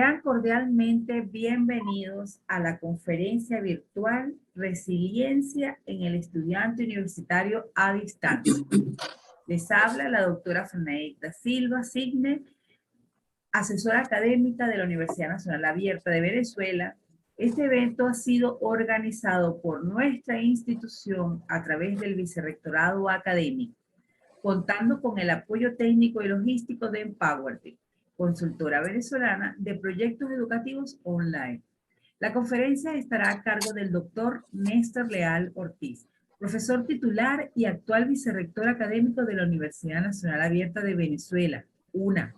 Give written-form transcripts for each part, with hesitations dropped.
Sean cordialmente bienvenidos a la conferencia virtual Resiliencia en el Estudiante Universitario a Distancia. Les habla la doctora Fernanda Silva Signe, asesora académica de la Universidad Nacional Abierta de Venezuela. Este evento ha sido organizado por nuestra institución a través del Vicerrectorado Académico, contando con el apoyo técnico y logístico de Empowertech, consultora venezolana de proyectos educativos online. La conferencia estará a cargo del doctor Néstor Leal Ortiz, profesor titular y actual vicerrector académico de la Universidad Nacional Abierta de Venezuela, UNA,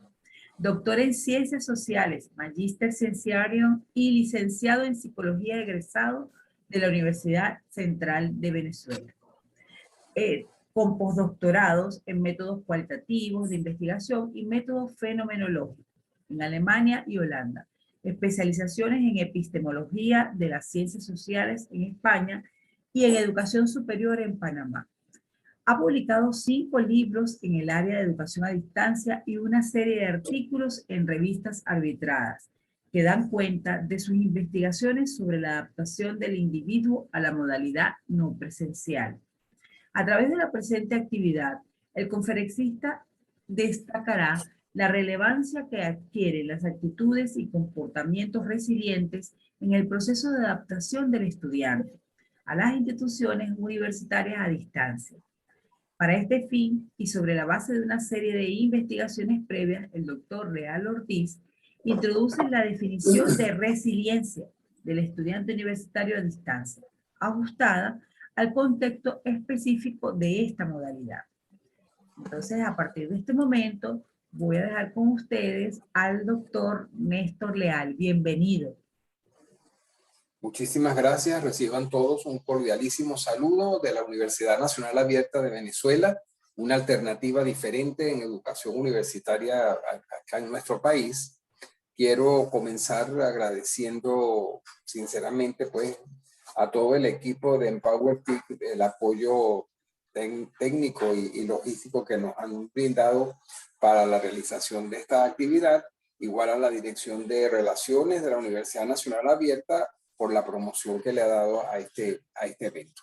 doctor en Ciencias Sociales, magíster cienciario y licenciado en Psicología egresado de la Universidad Central de Venezuela. Con postdoctorados en métodos cualitativos de investigación y métodos fenomenológicos en Alemania y Holanda, especializaciones en epistemología de las ciencias sociales en España y en educación superior en Panamá. Ha publicado 5 libros en el área de educación a distancia y una serie de artículos en revistas arbitradas que dan cuenta de sus investigaciones sobre la adaptación del individuo a la modalidad no presencial. A través de la presente actividad, el conferencista destacará la relevancia que adquieren las actitudes y comportamientos resilientes en el proceso de adaptación del estudiante a las instituciones universitarias a distancia. Para este fin, y sobre la base de una serie de investigaciones previas, el doctor Leal Ortiz introduce la definición de resiliencia del estudiante universitario a distancia, ajustada al contexto específico de esta modalidad. Entonces, a partir de este momento, voy a dejar con ustedes al doctor Néstor Leal. Bienvenido. Muchísimas gracias. Reciban todos un cordialísimo saludo de la Universidad Nacional Abierta de Venezuela, una alternativa diferente en educación universitaria acá en nuestro país. Quiero comenzar agradeciendo sinceramente pues a todo el equipo de Empowertech el apoyo técnico y logístico que nos han brindado para la realización de esta actividad, igual a la Dirección de Relaciones de la Universidad Nacional Abierta por la promoción que le ha dado a este evento.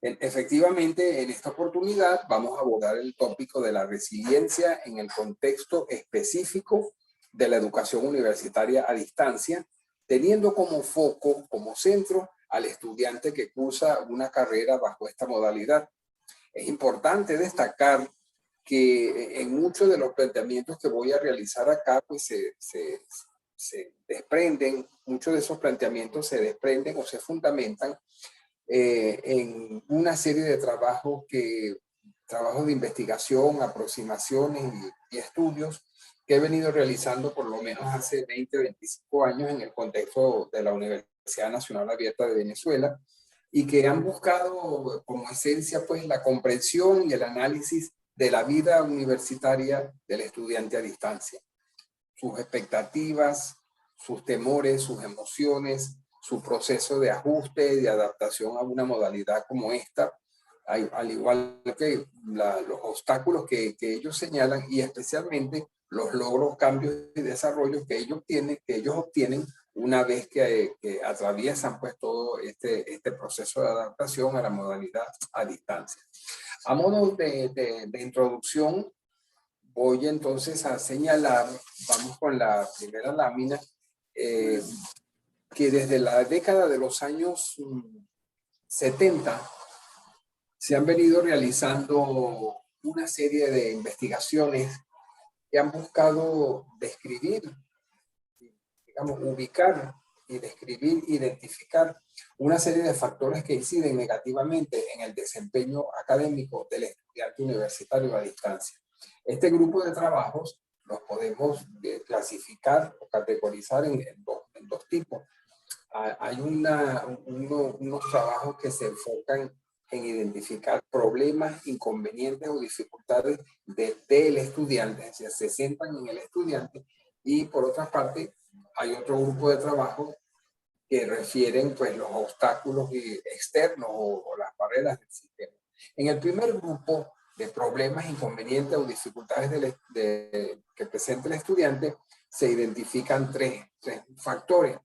Efectivamente, en esta oportunidad vamos a abordar el tópico de la resiliencia en el contexto específico de la educación universitaria a distancia, teniendo como foco, como centro, al estudiante que cursa una carrera bajo esta modalidad. Es importante destacar que en muchos de los planteamientos que voy a realizar acá, pues se desprenden, muchos de esos planteamientos se desprenden o se fundamentan en una serie de trabajos de investigación, aproximaciones y estudios que he venido realizando por lo menos hace 20, 25 años en el contexto de la Universidad Nacional Abierta de Venezuela y que han buscado como esencia pues la comprensión y el análisis de la vida universitaria del estudiante a distancia, sus expectativas, sus temores, sus emociones, su proceso de ajuste y de adaptación a una modalidad como esta, al igual que los obstáculos que ellos señalan y especialmente los logros, cambios y desarrollos que ellos obtienen una vez que atraviesan pues todo este proceso de adaptación a la modalidad a distancia. A modo de introducción, voy entonces a señalar, vamos con la primera lámina, que desde la década de los años 70 se han venido realizando una serie de investigaciones que han buscado describir, digamos, ubicar y describir, identificar una serie de factores que inciden negativamente en el desempeño académico del estudiante universitario a distancia. Este grupo de trabajos los podemos clasificar o categorizar en dos tipos. Hay unos trabajos que se enfocan en identificar problemas, inconvenientes o dificultades del estudiante, es decir, se centran en el estudiante, y por otra parte hay otro grupo de trabajos que refieren pues los obstáculos externos o las barreras del sistema. En el primer grupo de problemas, inconvenientes o dificultades que presenta el estudiante, se identifican tres factores.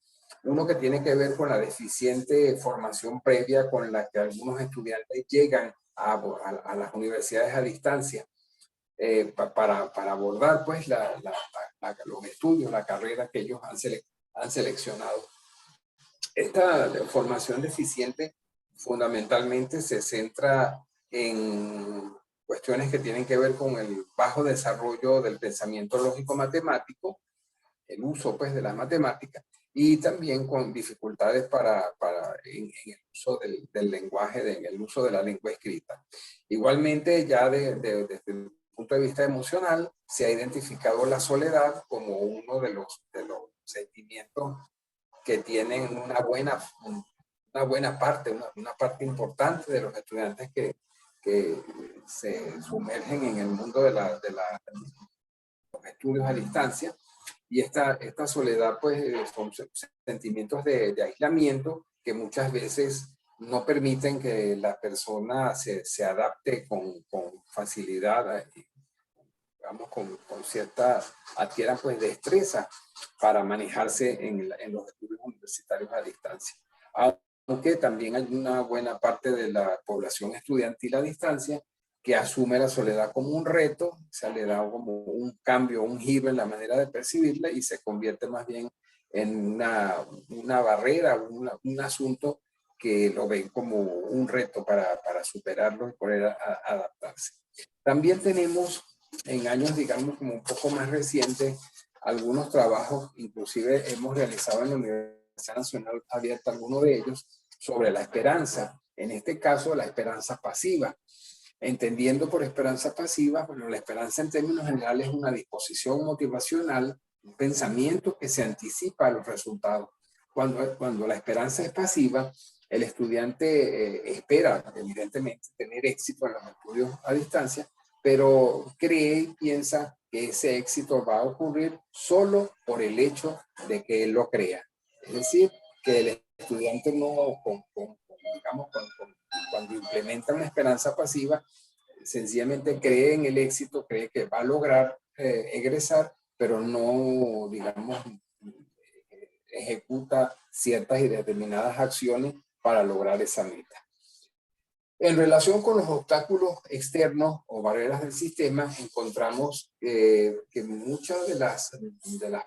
Uno que tiene que ver con la deficiente formación previa con la que algunos estudiantes llegan a las universidades a distancia para abordar pues los estudios, la carrera que ellos han seleccionado. Esta formación deficiente fundamentalmente se centra en cuestiones que tienen que ver con el bajo desarrollo del pensamiento lógico-matemático, el uso pues de las matemáticas, y también con dificultades en el uso del lenguaje, en el uso de la lengua escrita. Igualmente, ya desde el punto de vista emocional, se ha identificado la soledad como uno de los sentimientos que tienen una buena parte, una parte importante de los estudiantes que se sumergen en el mundo de los estudios a distancia. Y esta soledad, pues, son sentimientos de aislamiento que muchas veces no permiten que la persona se adapte con facilidad, digamos, con cierta, adquieran pues destreza para manejarse en los estudios universitarios a distancia. Aunque también hay una buena parte de la población estudiantil a distancia que asume la soledad como un reto, o sea, le da como un cambio, un giro en la manera de percibirla y se convierte más bien en una barrera, un asunto que lo ven como un reto para superarlo y poder adaptarse. También tenemos en años, digamos, como un poco más recientes, algunos trabajos, inclusive hemos realizado en la Universidad Nacional Abierta, algunos de ellos, sobre la esperanza, en este caso la esperanza pasiva. Entendiendo por esperanza pasiva, bueno, la esperanza en términos generales es una disposición motivacional, un pensamiento que se anticipa a los resultados. Cuando la esperanza es pasiva, el estudiante espera, evidentemente, tener éxito en los estudios a distancia, pero cree y piensa que ese éxito va a ocurrir solo por el hecho de que él lo crea. Es decir, que el estudiante no, digamos, cuando implementa una esperanza pasiva, sencillamente cree en el éxito, cree que va a lograr egresar, pero no, digamos, ejecuta ciertas y determinadas acciones para lograr esa meta. En relación con los obstáculos externos o barreras del sistema, encontramos que muchas de las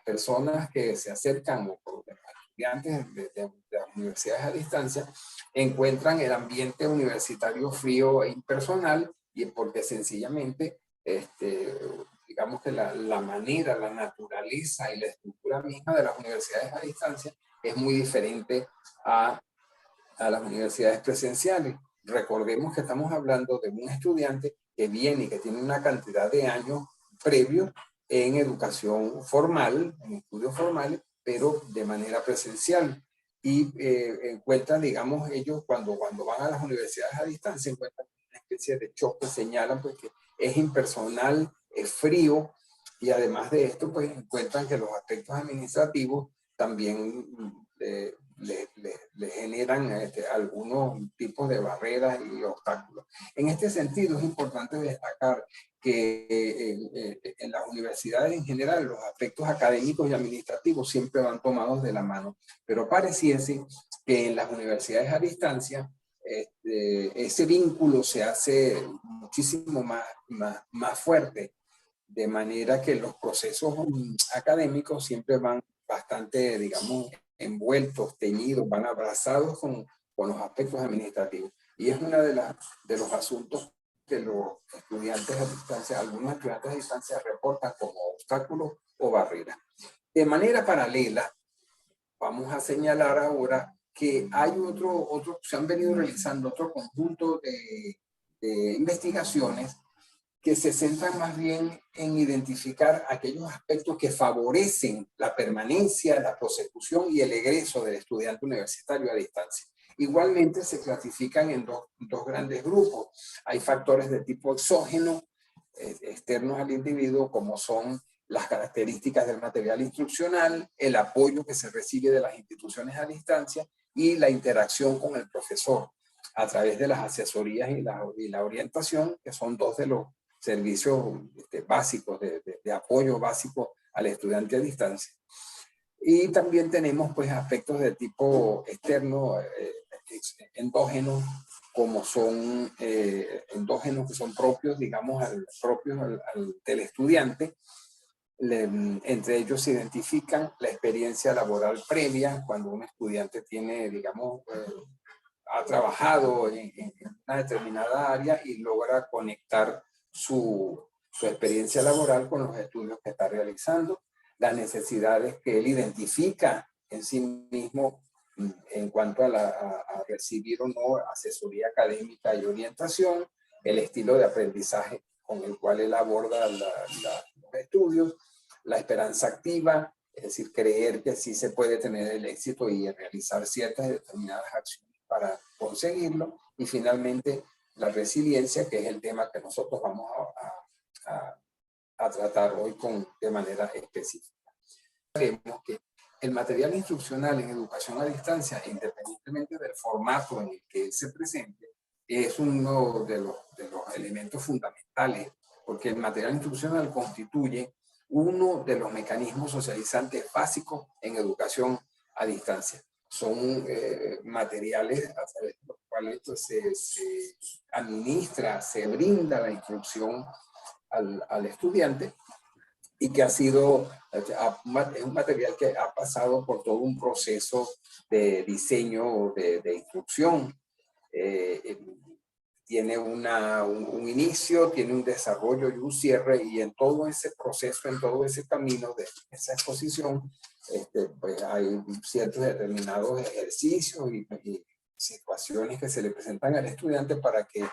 personas que se acercan o estudiantes de las universidades a distancia encuentran el ambiente universitario frío e impersonal, y porque sencillamente, digamos que la manera, la naturaleza y la estructura misma de las universidades a distancia es muy diferente a las universidades presenciales. Recordemos que estamos hablando de un estudiante que viene y que tiene una cantidad de años previos en educación formal, en estudios formales, pero de manera presencial. Y encuentran, digamos, ellos cuando van a las universidades a distancia, encuentran una especie de choque, señalan pues que es impersonal, es frío, y además de esto, pues encuentran que los aspectos administrativos también le generan algunos tipos de barreras y obstáculos. En este sentido, es importante destacar que en las universidades en general los aspectos académicos y administrativos siempre van tomados de la mano, pero pareciese que en las universidades a distancia ese vínculo se hace muchísimo más fuerte, de manera que los procesos académicos siempre van bastante, digamos, envueltos, teñidos, van abrazados con los aspectos administrativos. Y es uno de los asuntos que los estudiantes a distancia, algunos estudiantes a distancia reportan como obstáculos o barreras. De manera paralela, vamos a señalar ahora que hay se han venido realizando otro conjunto de investigaciones que se centran más bien en identificar aquellos aspectos que favorecen la permanencia, la prosecución y el egreso del estudiante universitario a distancia. Igualmente se clasifican en dos grandes grupos. Hay factores de tipo exógeno, externos al individuo, como son las características del material instruccional, el apoyo que se recibe de las instituciones a distancia y la interacción con el profesor a través de las asesorías y la orientación, que son dos de los servicios básicos, de apoyo básico al estudiante a distancia. Y también tenemos pues aspectos de tipo externo, endógenos, como son endógenos que son propios, digamos, del estudiante. Entre ellos se identifican la experiencia laboral previa, cuando un estudiante tiene, digamos, ha trabajado en una determinada área y logra conectar su experiencia laboral con los estudios que está realizando, las necesidades que él identifica en sí mismo en cuanto a recibir o no asesoría académica y orientación, el estilo de aprendizaje con el cual él aborda los estudios, la esperanza activa, es decir, creer que sí se puede tener el éxito y realizar ciertas determinadas acciones para conseguirlo, y finalmente la resiliencia, que es el tema que nosotros vamos a tratar hoy de manera específica. Sabemos que el material instruccional en educación a distancia, independientemente del formato en el que él se presente, es uno de los elementos fundamentales, porque el material instruccional constituye uno de los mecanismos socializantes básicos en educación a distancia. Son materiales a través de los cuales se administra, se brinda la instrucción al estudiante, y que es un material que ha pasado por todo un proceso de diseño de instrucción. Tiene un inicio, tiene un desarrollo y un cierre, y en todo ese proceso, en todo ese camino de esa exposición, pues hay ciertos determinados ejercicios y situaciones que se le presentan al estudiante para que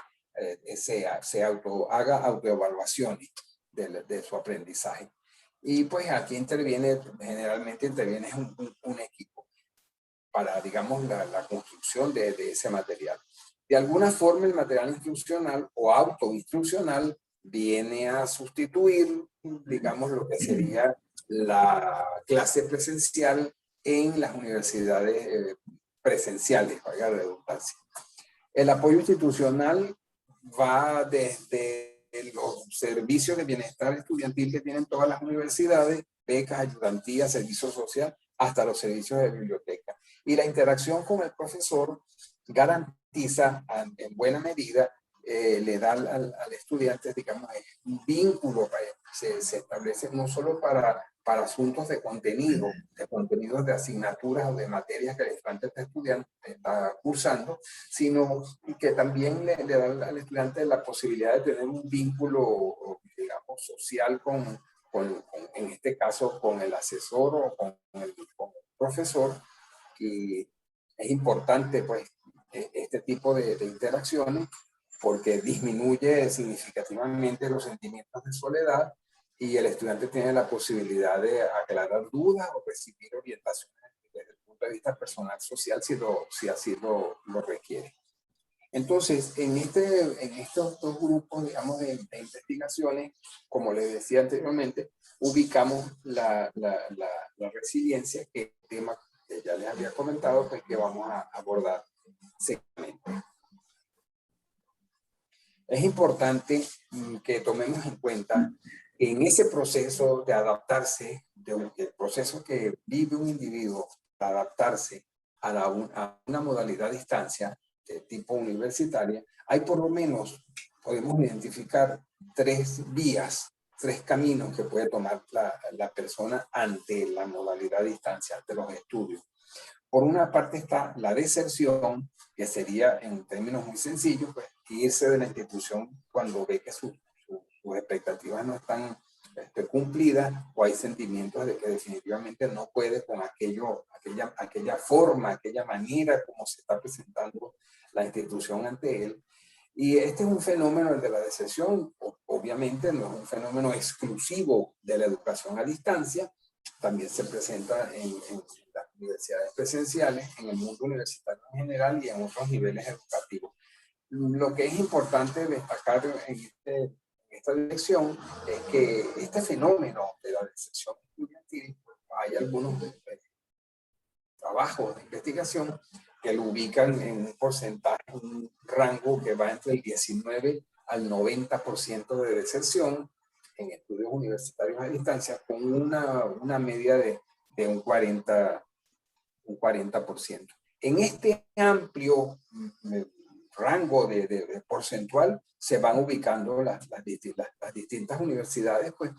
haga autoevaluaciones de su aprendizaje. Y pues aquí generalmente interviene un equipo para, digamos, la construcción de ese material. De alguna forma el material instruccional o autoinstruccional viene a sustituir, digamos, lo que sería la clase presencial en las universidades presenciales, valga la redundancia. El apoyo institucional va desde los servicios de bienestar estudiantil que tienen todas las universidades, becas, ayudantías, servicio social, hasta los servicios de biblioteca. Y la interacción con el profesor garantiza, en buena medida, le da al estudiante, digamos, un vínculo, se establece no solo para asuntos de contenidos de asignaturas o de materias que el estudiante está cursando, sino que también le da al estudiante la posibilidad de tener un vínculo, digamos, social en este caso, con el asesor o con el profesor. Y es importante, pues, este tipo de interacciones, porque disminuye significativamente los sentimientos de soledad, y el estudiante tiene la posibilidad de aclarar dudas o recibir orientaciones desde el punto de vista personal, social, si así lo requiere. Entonces, en estos dos grupos, digamos, de investigaciones, como les decía anteriormente, ubicamos la resiliencia, que es el tema que ya les había comentado, pues, que vamos a abordar seguramente. Es importante que tomemos en cuenta que en ese proceso de adaptarse, el proceso que vive un individuo para adaptarse a una modalidad a distancia de tipo universitaria, hay por lo menos, podemos identificar 3 vías, 3 caminos que puede tomar la persona ante la modalidad a distancia, ante los estudios. Por una parte está la deserción, que sería, en términos muy sencillos, pues, irse de la institución cuando ve que sus expectativas no están cumplidas, o hay sentimientos de que definitivamente no puede con aquella forma, aquella manera como se está presentando la institución ante él. Y este es un fenómeno, el de la deserción, obviamente no es un fenómeno exclusivo de la educación a distancia, también se presenta en las universidades presenciales, en el mundo universitario en general y en otros niveles educativos. Lo que es importante destacar en esta dirección es que este fenómeno de la deserción estudiantil, hay algunos trabajos de investigación que lo ubican en un porcentaje, un rango que va entre el 19 al 90% de deserción, en estudios universitarios a distancia con una media de un 40%. En este amplio rango de porcentual se van ubicando las distintas universidades, pues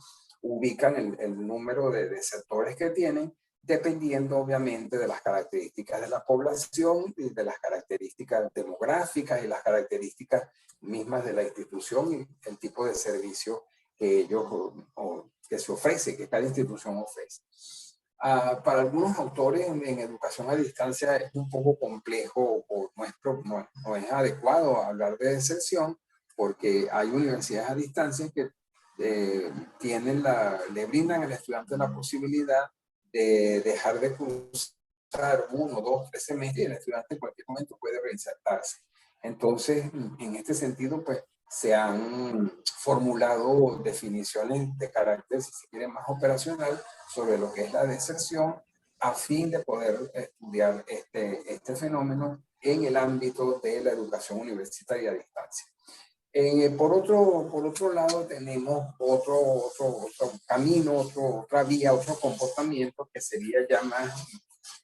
ubican el número de sectores que tienen, dependiendo obviamente de las características de la población y de las características demográficas y las características mismas de la institución y el tipo de servicio que ellos que se ofrece, que cada institución ofrece. Para algunos autores en educación a distancia es un poco complejo o no es adecuado hablar de deserción, porque hay universidades a distancia que le brindan al estudiante la posibilidad de dejar de cursar 1, 2, 3 semestres y el estudiante en cualquier momento puede reinsertarse. Entonces, en este sentido, pues se han formulado definiciones de carácter, si se quiere, más operacional sobre lo que es la deserción a fin de poder estudiar este fenómeno en el ámbito de la educación universitaria a distancia. Por otro lado, tenemos otro camino, otra vía, otro comportamiento que sería ya más,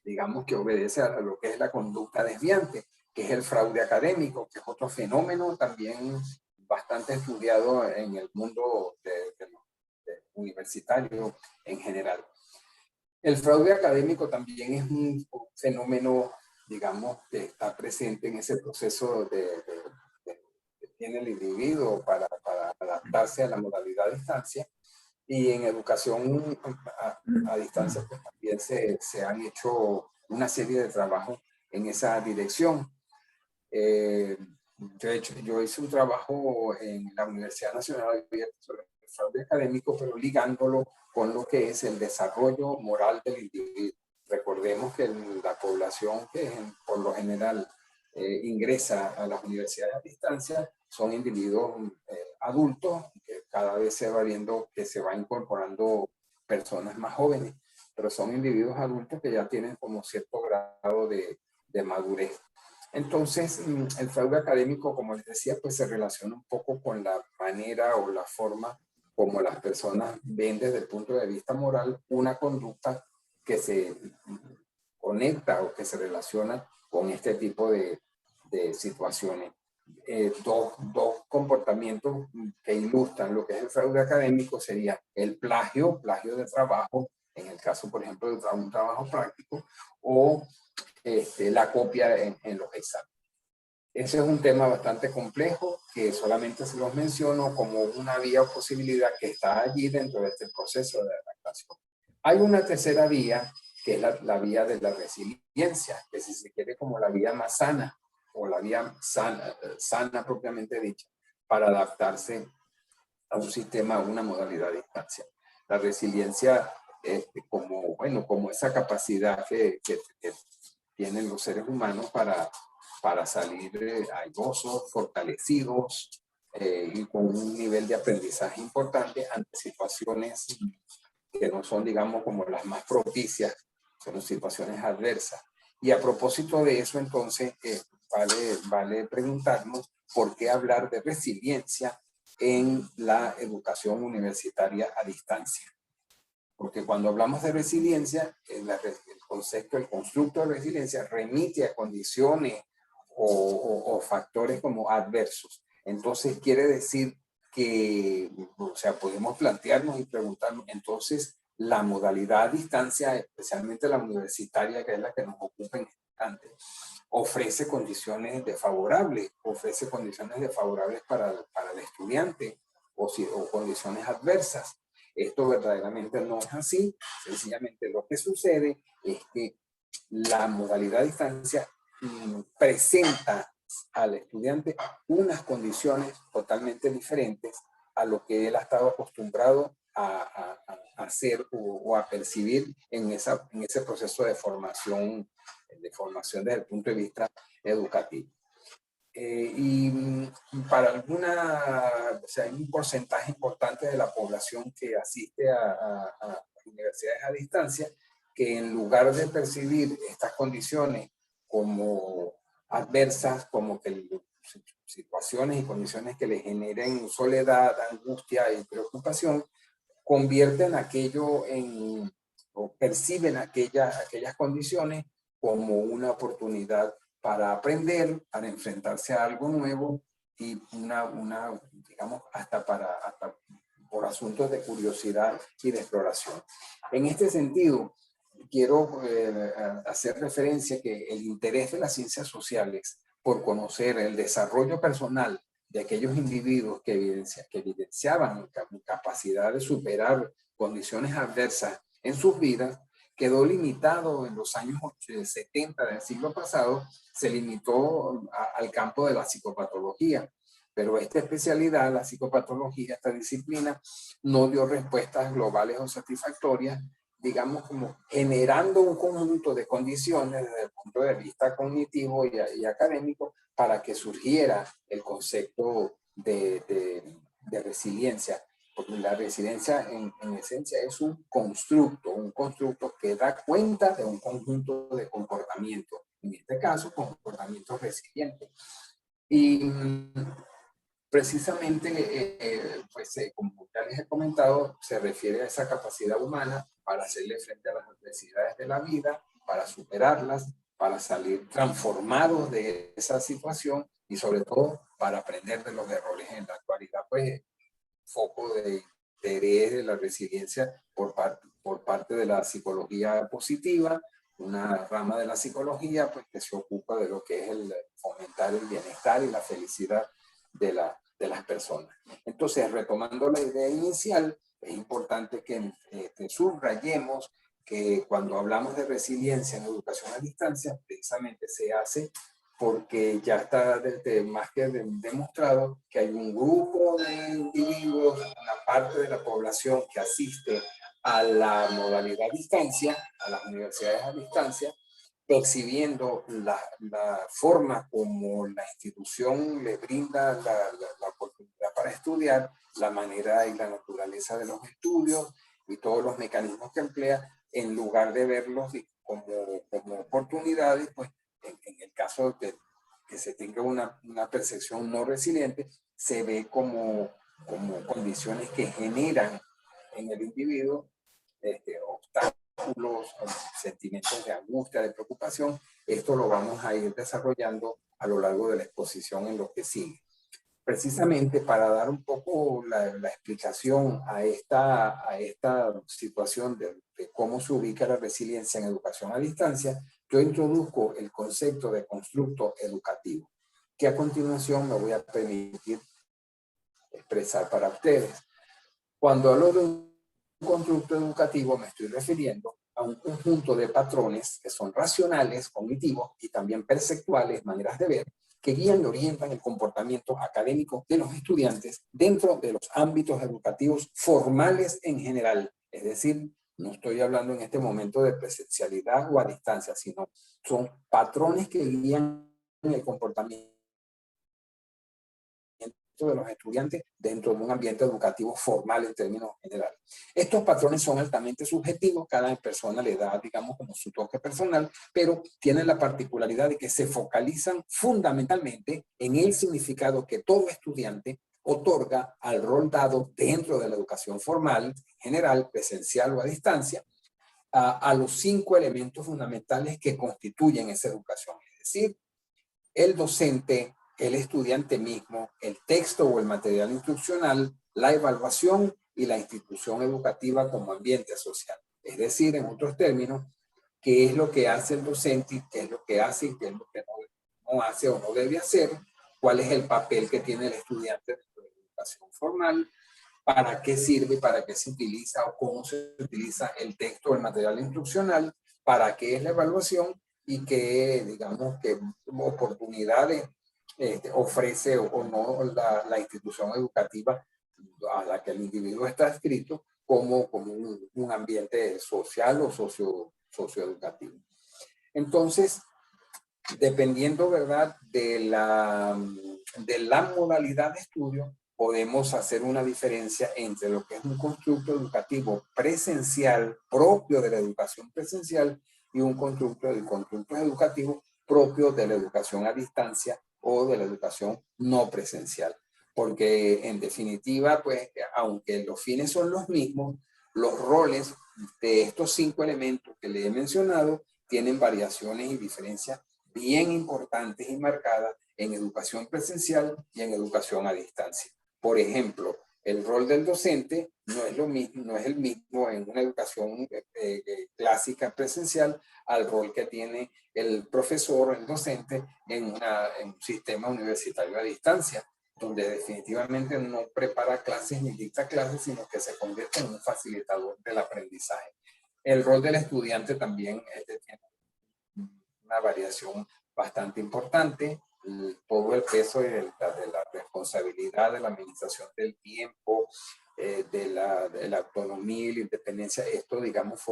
digamos, que obedece a lo que es la conducta desviante, que es el fraude académico, que es otro fenómeno también bastante estudiado en el mundo universitario en general. El fraude académico también es un fenómeno, digamos, que está presente en ese proceso que tiene el individuo para adaptarse a la modalidad a distancia. Y en educación a distancia pues, también se han hecho una serie de trabajos en esa dirección. Yo hice un trabajo en la Universidad Nacional sobre el fraude académico, pero ligándolo con lo que es el desarrollo moral del individuo. Recordemos que la población que por lo general ingresa a las universidades a distancia son individuos adultos, que cada vez se va viendo que se va incorporando personas más jóvenes, pero son individuos adultos que ya tienen como cierto grado de madurez. Entonces, el fraude académico, como les decía, pues se relaciona un poco con la manera o la forma como las personas ven desde el punto de vista moral una conducta que se conecta o que se relaciona con este tipo de situaciones. Dos comportamientos que ilustran lo que es el fraude académico sería el plagio de trabajo, en el caso, por ejemplo, de un trabajo práctico, o la copia en los exámenes. Ese es un tema bastante complejo que solamente se los menciono como una vía o posibilidad que está allí dentro de este proceso de adaptación. Hay una tercera vía que es la vía de la resiliencia, que si se quiere como la vía más sana o la vía sana propiamente dicha para adaptarse a un sistema, a una modalidad de distancia. La resiliencia como esa capacidad que tienen los seres humanos para salir airosos, fortalecidos y con un nivel de aprendizaje importante ante situaciones que no son, digamos, como las más propicias, son situaciones adversas. Y a propósito de eso, entonces, vale preguntarnos por qué hablar de resiliencia en la educación universitaria a distancia. Porque cuando hablamos de resiliencia, el concepto, el constructo de resiliencia remite a condiciones o factores como adversos. Entonces quiere decir que, o sea, podemos plantearnos y preguntarnos, entonces, la modalidad a distancia, especialmente la universitaria, que es la que nos ocupa en este instante, ofrece condiciones desfavorables para el estudiante o condiciones adversas. Esto verdaderamente no es así. Sencillamente lo que sucede es que la modalidad a distancia presenta al estudiante unas condiciones totalmente diferentes a lo que él ha estado acostumbrado a hacer o a percibir en ese proceso de formación desde el punto de vista educativo. Y para o sea, hay un porcentaje importante de la población que asiste a universidades a distancia que en lugar de percibir estas condiciones como adversas, como que situaciones y condiciones que le generen soledad, angustia y preocupación, convierten aquello o perciben aquellas condiciones como una oportunidad para aprender, para enfrentarse a algo nuevo y digamos, hasta por asuntos de curiosidad y de exploración. En este sentido, quiero hacer referencia que el interés de las ciencias sociales por conocer el desarrollo personal de aquellos individuos que evidenciaban capacidad de superar condiciones adversas en sus vidas, quedó limitado en los años 70 del siglo pasado, se limitó al campo de la psicopatología. Pero esta especialidad, la psicopatología, esta disciplina, no dio respuestas globales o satisfactorias, digamos, como generando un conjunto de condiciones desde el punto de vista cognitivo y académico para que surgiera el concepto de resiliencia. Porque la resiliencia en esencia es un constructo que da cuenta de un conjunto de comportamientos, en este caso comportamientos resilientes. Y precisamente, como ya les he comentado, se refiere a esa capacidad humana para hacerle frente a las adversidades de la vida, para superarlas, para salir transformados de esa situación y sobre todo para aprender de los errores. En la actualidad, pues, foco de interés de la resiliencia por parte de la psicología positiva, una rama de la psicología pues, que se ocupa de lo que es el fomentar el bienestar y la felicidad de las personas. Entonces, retomando la idea inicial, es importante que subrayemos que cuando hablamos de resiliencia en educación a distancia, precisamente se hace porque ya está más que demostrado que hay un grupo de individuos, una parte de la población que asiste a la modalidad a distancia, a las universidades a distancia, percibiendo la forma como la institución le brinda la oportunidad para estudiar, la manera y la naturaleza de los estudios y todos los mecanismos que emplea, en lugar de verlos como oportunidades, pues en el caso de que se tenga una percepción no resiliente, se ve como condiciones que generan en el individuo obstáculos, sentimientos de angustia, de preocupación. Esto lo vamos a ir desarrollando a lo largo de la exposición en lo que sigue. Precisamente para dar un poco la explicación a esta situación de cómo se ubica la resiliencia en educación a distancia, yo introduzco el concepto de constructo educativo, que a continuación me voy a permitir expresar para ustedes. Cuando hablo de un constructo educativo, me estoy refiriendo a un conjunto de patrones que son racionales, cognitivos y también perceptuales, maneras de ver, que guían y orientan el comportamiento académico de los estudiantes dentro de los ámbitos educativos formales en general. Es decir, no estoy hablando en este momento de presencialidad o a distancia, sino son patrones que guían el comportamiento de los estudiantes dentro de un ambiente educativo formal en términos generales. Estos patrones son altamente subjetivos, cada persona le da, digamos, como su toque personal, pero tienen la particularidad de que se focalizan fundamentalmente en el significado que todo estudiante otorga al rol dado dentro de la educación formal, general, presencial o a distancia, a los 5 elementos fundamentales que constituyen esa educación. Es decir, el docente, el estudiante mismo, el texto o el material instruccional, la evaluación y la institución educativa como ambiente social. Es decir, en otros términos, qué es lo que hace el docente, qué es lo que hace y qué es lo que no hace o no debe hacer, cuál es el papel que tiene el estudiante dentro de la educación formal, para qué sirve, para qué se utiliza o cómo se utiliza el texto o el material instruccional, para qué es la evaluación y qué, digamos, qué oportunidades ofrece o no la institución educativa a la que el individuo está adscrito como un ambiente social o socioeducativo. Entonces, dependiendo, ¿verdad?, de la modalidad de estudio, podemos hacer una diferencia entre lo que es un constructo educativo presencial propio de la educación presencial y un constructo educativo propio de la educación a distancia o de la educación no presencial. Porque en definitiva, pues, aunque los fines son los mismos, los roles de estos 5 elementos que le he mencionado tienen variaciones y diferencias bien importantes y marcadas en educación presencial y en educación a distancia. Por ejemplo, el rol del docente no es lo mismo, no es el mismo en una educación clásica presencial al rol que tiene el profesor o el docente en un sistema universitario a distancia, donde definitivamente no prepara clases ni dicta clases, sino que se convierte en un facilitador del aprendizaje. El rol del estudiante también tiene una variación bastante importante. Todo el peso de la responsabilidad de la administración del tiempo, de la autonomía y la independencia, esto, digamos,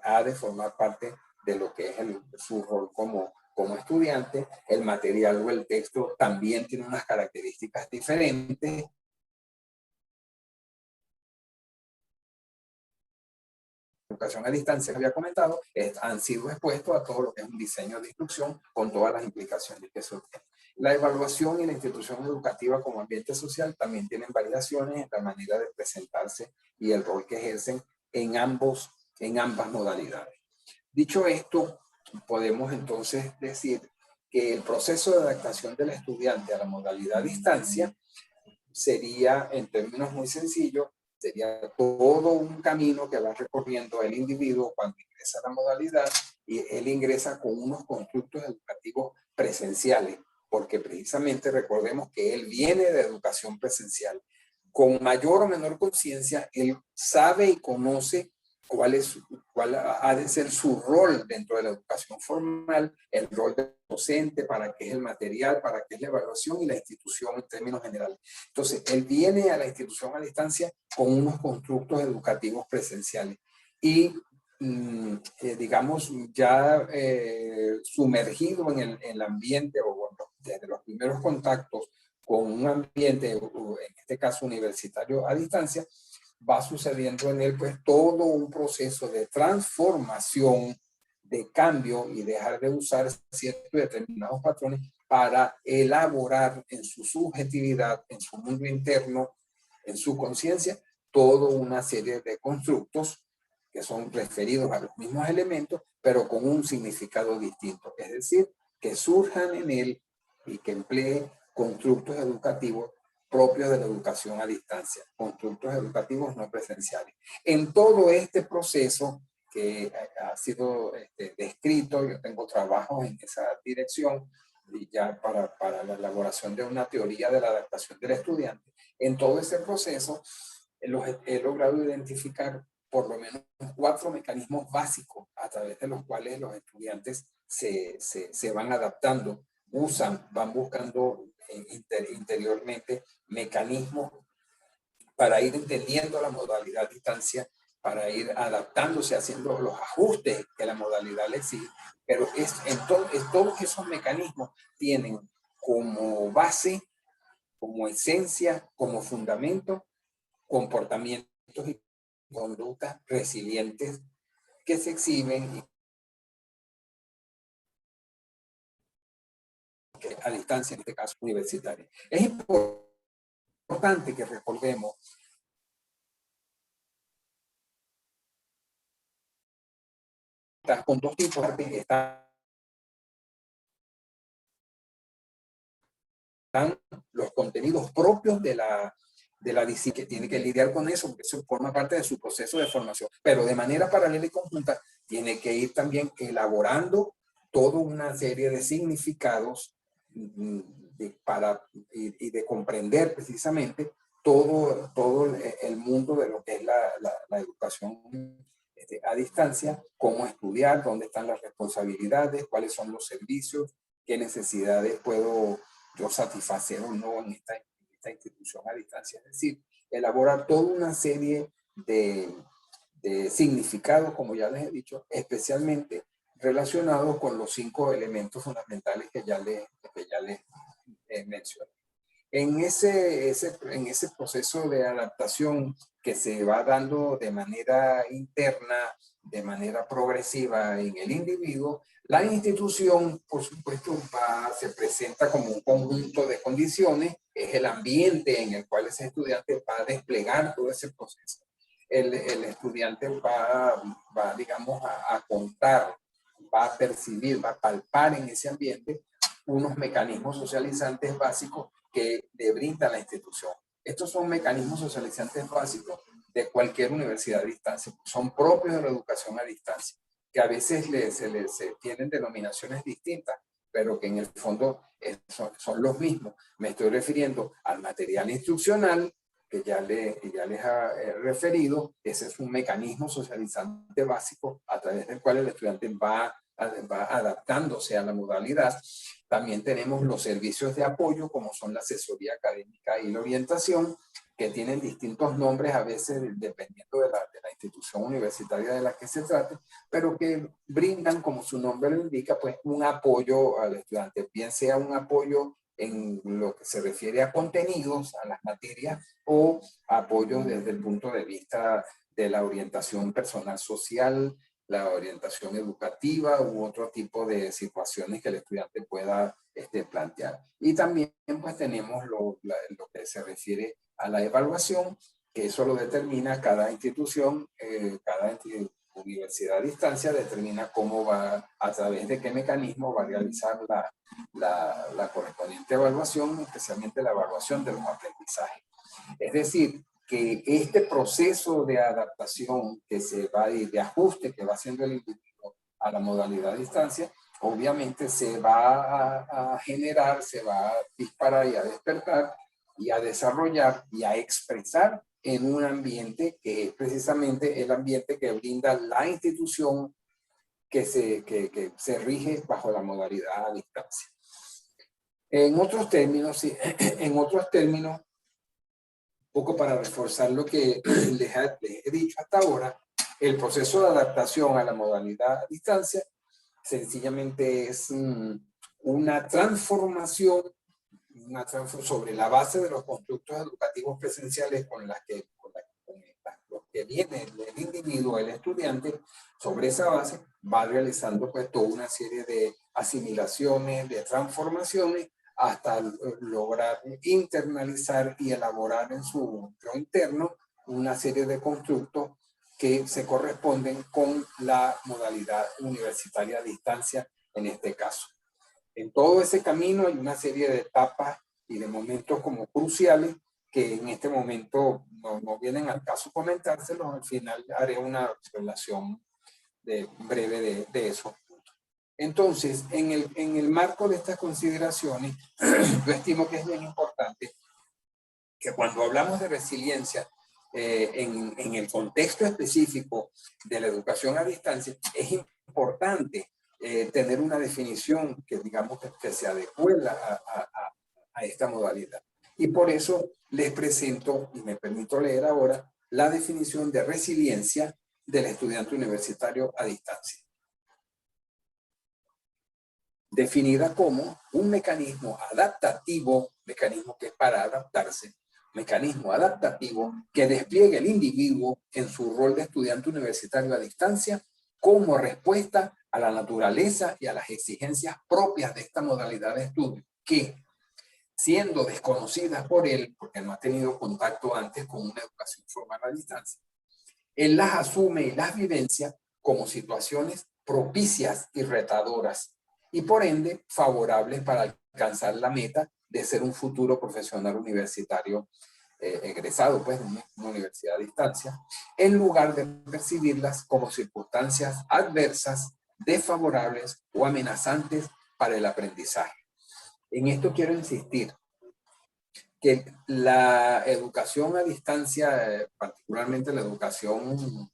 ha de formar parte de lo que es su rol como estudiante. El material o el texto también tiene unas características diferentes. Educación a distancia que había comentado, han sido expuestos a todo lo que es un diseño de instrucción con todas las implicaciones que eso tiene. La evaluación y la institución educativa como ambiente social también tienen variaciones en la manera de presentarse y el rol que ejercen en ambas modalidades. Dicho esto, podemos entonces decir que el proceso de adaptación del estudiante a la modalidad a distancia sería, en términos muy sencillos, sería todo un camino que va recorriendo el individuo cuando ingresa a la modalidad, y él ingresa con unos constructos educativos presenciales, porque precisamente recordemos que él viene de educación presencial. Con mayor o menor conciencia, él sabe y conoce cuál ha de ser su rol dentro de la educación formal, el rol del docente, para qué es el material, para qué es la evaluación y la institución en términos generales. Entonces, él viene a la institución a distancia con unos constructos educativos presenciales y, digamos, ya sumergido en el ambiente o bueno, desde los primeros contactos con un ambiente, en este caso universitario a distancia, va sucediendo en él pues todo un proceso de transformación, de cambio y dejar de usar ciertos determinados patrones para elaborar en su subjetividad, en su mundo interno, en su conciencia, toda una serie de constructos que son referidos a los mismos elementos, pero con un significado distinto. Es decir, que surjan en él y que emplee constructos educativos propios de la educación a distancia, constructos educativos no presenciales. En todo este proceso que ha sido descrito, yo tengo trabajos en esa dirección, y ya para la elaboración de una teoría de la adaptación del estudiante. En todo ese proceso he logrado identificar por lo menos 4 mecanismos básicos a través de los cuales los estudiantes se van adaptando, van buscando interiormente mecanismos para ir entendiendo la modalidad a distancia, para ir adaptándose, haciendo los ajustes que la modalidad le exige, pero todos esos mecanismos tienen como base, como esencia, como fundamento, comportamientos y conductas resilientes que se exhiben a distancia, en este caso universitaria. Es importante que recordemos con 2 tipos de están los contenidos propios de la disciplina, que tiene que lidiar con eso, porque eso forma parte de su proceso de formación, pero de manera paralela y conjunta tiene que ir también elaborando toda una serie de significados y de comprender precisamente todo el mundo de lo que es la educación a distancia, cómo estudiar, dónde están las responsabilidades, cuáles son los servicios, qué necesidades puedo yo satisfacer o no en esta institución a distancia. Es decir, elaborar toda una serie de significados, como ya les he dicho, especialmente relacionados con los 5 elementos fundamentales que ya les mencioné. En ese proceso de adaptación que se va dando de manera interna de manera progresiva en el individuo, la institución, por supuesto, se presenta como un conjunto de condiciones, es el ambiente en el cual ese estudiante va a desplegar todo ese proceso. El estudiante va digamos, a contar, va a percibir, va a palpar en ese ambiente unos mecanismos socializantes básicos que le brinda la institución. Estos son mecanismos socializantes básicos de cualquier universidad a distancia, son propios de la educación a distancia, que a veces se tienen denominaciones distintas, pero que en el fondo son los mismos. Me estoy refiriendo al material instruccional, que ya les he referido. Ese es un mecanismo socializante básico a través del cual el estudiante va adaptándose a la modalidad. También tenemos los servicios de apoyo, como son la asesoría académica y la orientación, que tienen distintos nombres a veces dependiendo de la institución universitaria de la que se trate, pero que brindan, como su nombre lo indica, pues un apoyo al estudiante, bien sea un apoyo en lo que se refiere a contenidos, a las materias, o apoyo desde el punto de vista de la orientación personal social, la orientación educativa u otro tipo de situaciones que el estudiante pueda plantear. Y también pues tenemos lo que se refiere a la evaluación, que eso lo determina cada institución, cada universidad a distancia determina cómo va, a través de qué mecanismo va a realizar la correspondiente evaluación, especialmente la evaluación de los aprendizajes. Es decir, que este proceso de adaptación que se va y de ajuste que va haciendo el individuo a la modalidad a distancia, obviamente se va a generar, se va a disparar y a despertar y a desarrollar y a expresar en un ambiente que es precisamente el ambiente que brinda la institución que se rige bajo la modalidad a distancia. En otros términos, sí, poco para reforzar lo que les he dicho hasta ahora, el proceso de adaptación a la modalidad a distancia sencillamente es una transformación sobre la base de los constructos educativos presenciales con los que viene el individuo, el estudiante. Sobre esa base va realizando pues toda una serie de asimilaciones, de transformaciones, hasta lograr internalizar y elaborar en su yo interno una serie de constructos que se corresponden con la modalidad universitaria a distancia en este caso. En todo ese camino hay una serie de etapas y de momentos como cruciales que en este momento no vienen al caso comentárselos. Al final haré una relación breve de esos puntos. Entonces, en el marco de estas consideraciones, yo estimo que es bien importante que cuando hablamos de resiliencia, en el contexto específico de la educación a distancia, es importante tener una definición que digamos que se adecue a esta modalidad. Y por eso les presento, y me permito leer ahora, la definición de resiliencia del estudiante universitario a distancia. Definida como un mecanismo adaptativo, mecanismo que es para adaptarse, mecanismo adaptativo que despliegue el individuo en su rol de estudiante universitario a distancia como respuesta a la naturaleza y a las exigencias propias de esta modalidad de estudio, que, siendo desconocidas por él, porque no ha tenido contacto antes con una educación formal a distancia, él las asume y las vivencia como situaciones propicias y retadoras, y por ende favorables para alcanzar la meta de ser un futuro profesional universitario egresado pues, de una universidad a distancia, en lugar de percibirlas como circunstancias adversas, desfavorables o amenazantes para el aprendizaje. En esto quiero insistir, que la educación a distancia, particularmente la educación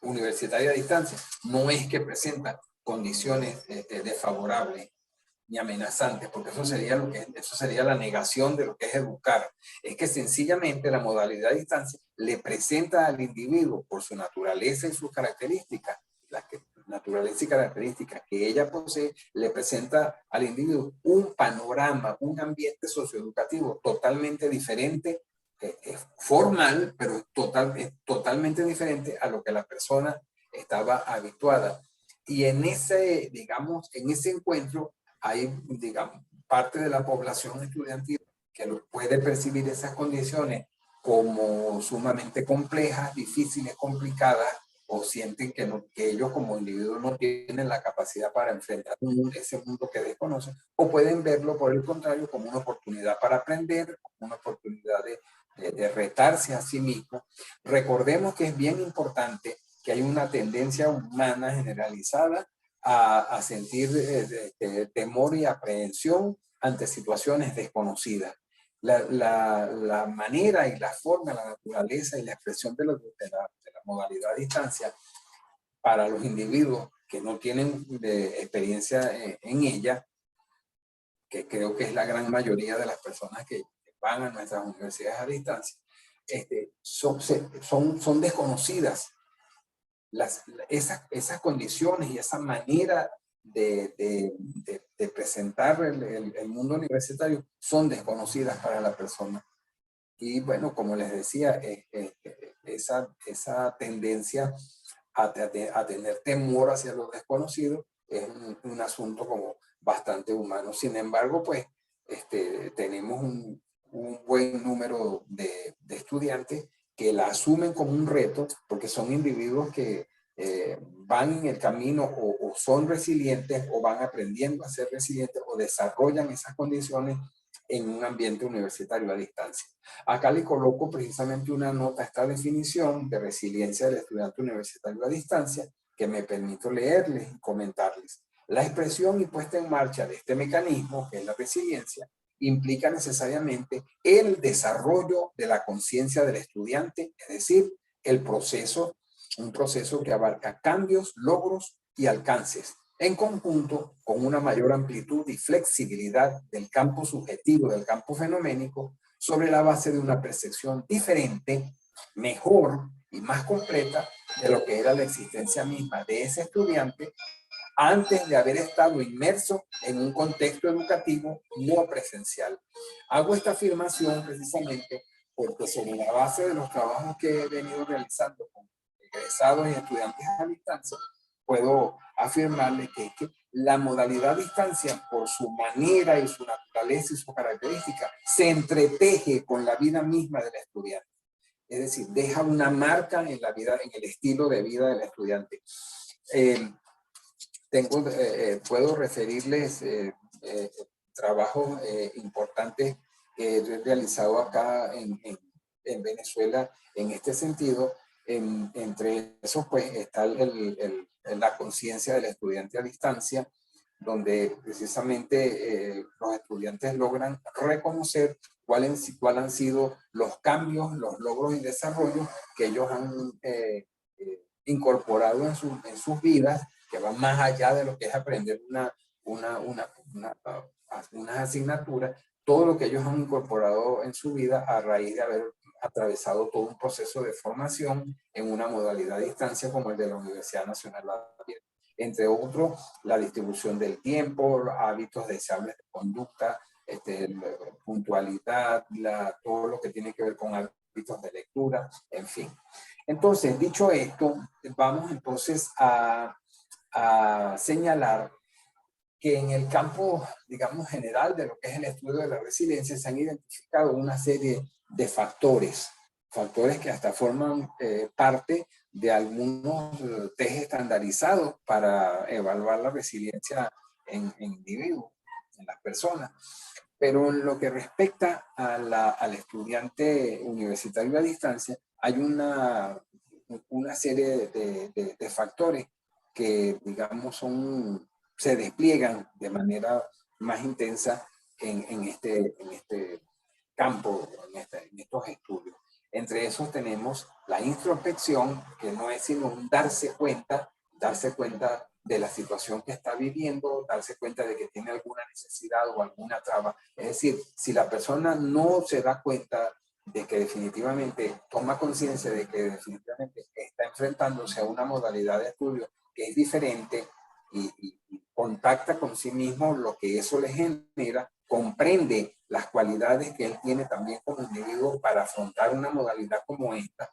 universitaria a distancia, no es que presenta condiciones desfavorables ni amenazantes, porque eso sería la negación de lo que es educar. Es que sencillamente la modalidad a distancia le presenta al individuo, por su naturaleza y sus características, naturaleza y características que ella posee, le presenta al individuo un panorama, un ambiente socioeducativo totalmente diferente, formal, pero es totalmente diferente a lo que la persona estaba habituada. Y en ese, digamos, en ese encuentro hay, digamos, parte de la población estudiantil que puede percibir esas condiciones como sumamente complejas, difíciles, complicadas, o sienten que, que ellos como individuos no tienen la capacidad para enfrentar ese mundo que desconocen, o pueden verlo por el contrario como una oportunidad para aprender, como una oportunidad de retarse a sí mismo. Recordemos que es bien importante que hay una tendencia humana generalizada a sentir temor y aprehensión ante situaciones desconocidas. La manera y la forma, la naturaleza y la expresión de la modalidad a distancia para los individuos que no tienen experiencia en ella, que creo que es la gran mayoría de las personas que van a nuestras universidades a distancia, son desconocidas. Esas condiciones y esa manera de presentar el mundo universitario son desconocidas para la persona. Y bueno, como les decía, esa tendencia a tener temor hacia lo desconocido es un asunto como bastante humano. Sin embargo, pues tenemos un buen número de estudiantes que la asumen como un reto, porque son individuos que van en el camino o son resilientes o van aprendiendo a ser resilientes o desarrollan esas condiciones en un ambiente universitario a distancia. Acá le coloco precisamente una nota a esta definición de resiliencia del estudiante universitario a distancia que me permito leerles y comentarles. La expresión y puesta en marcha de este mecanismo, que es la resiliencia, implica necesariamente el desarrollo de la conciencia del estudiante, es decir, un proceso que abarca cambios, logros y alcances, en conjunto con una mayor amplitud y flexibilidad del campo subjetivo, del campo fenoménico, sobre la base de una percepción diferente, mejor y más completa de lo que era la existencia misma de ese estudiante antes de haber estado inmerso en un contexto educativo no presencial. Hago esta afirmación precisamente porque sobre la base de los trabajos que he venido realizando con egresados y estudiantes a distancia, puedo afirmarles que la modalidad a distancia, por su manera y su naturaleza y su característica, se entreteje con la vida misma del estudiante. Es decir, deja una marca en la vida, en el estilo de vida del estudiante. Puedo referirles trabajos importantes que he realizado acá en Venezuela en este sentido. Entre esos, pues, está la conciencia del estudiante a distancia, donde precisamente los estudiantes logran reconocer cuáles han sido los cambios, los logros y desarrollos que ellos han incorporado en sus vidas, que van más allá de lo que es aprender unas asignaturas, todo lo que ellos han incorporado en su vida a raíz de haber atravesado todo un proceso de formación en una modalidad de distancia como el de la Universidad Nacional Abierta. Entre otros, la distribución del tiempo, hábitos deseables de conducta, puntualidad, todo lo que tiene que ver con hábitos de lectura, en fin. Entonces, dicho esto, vamos entonces a señalar que en el campo, digamos, general de lo que es el estudio de la resiliencia se han identificado una serie de factores que hasta forman parte de algunos test estandarizados para evaluar la resiliencia en individuos, en las personas. Pero en lo que respecta al estudiante universitario a distancia, hay una serie de factores que, digamos, se despliegan de manera más intensa en este campo, en estos estudios. Entre esos tenemos la introspección, que no es sino un darse cuenta de la situación que está viviendo, darse cuenta de que tiene alguna necesidad o alguna traba. Es decir, si la persona no se da cuenta de que definitivamente toma conciencia de que definitivamente está enfrentándose a una modalidad de estudio que es diferente y contacta con sí mismo lo que eso le genera, comprende las cualidades que él tiene también como individuo para afrontar una modalidad como esta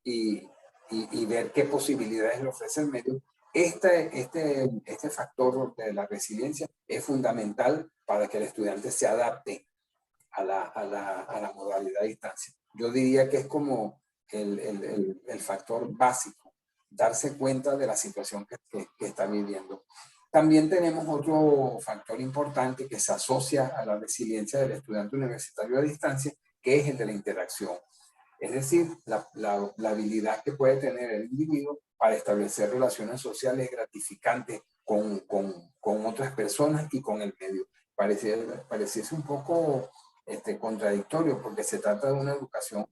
y y ver qué posibilidades le ofrece el medio. Este factor de la resiliencia es fundamental para que el estudiante se adapte a la modalidad a distancia. Yo diría que es como el factor básico, darse cuenta de la situación que está viviendo. También tenemos otro factor importante que se asocia a la resiliencia del estudiante universitario a distancia, que es el de la interacción. Es decir, la habilidad que puede tener el individuo para establecer relaciones sociales gratificantes con otras personas y con el medio. Pareciese un poco contradictorio porque se trata de una educación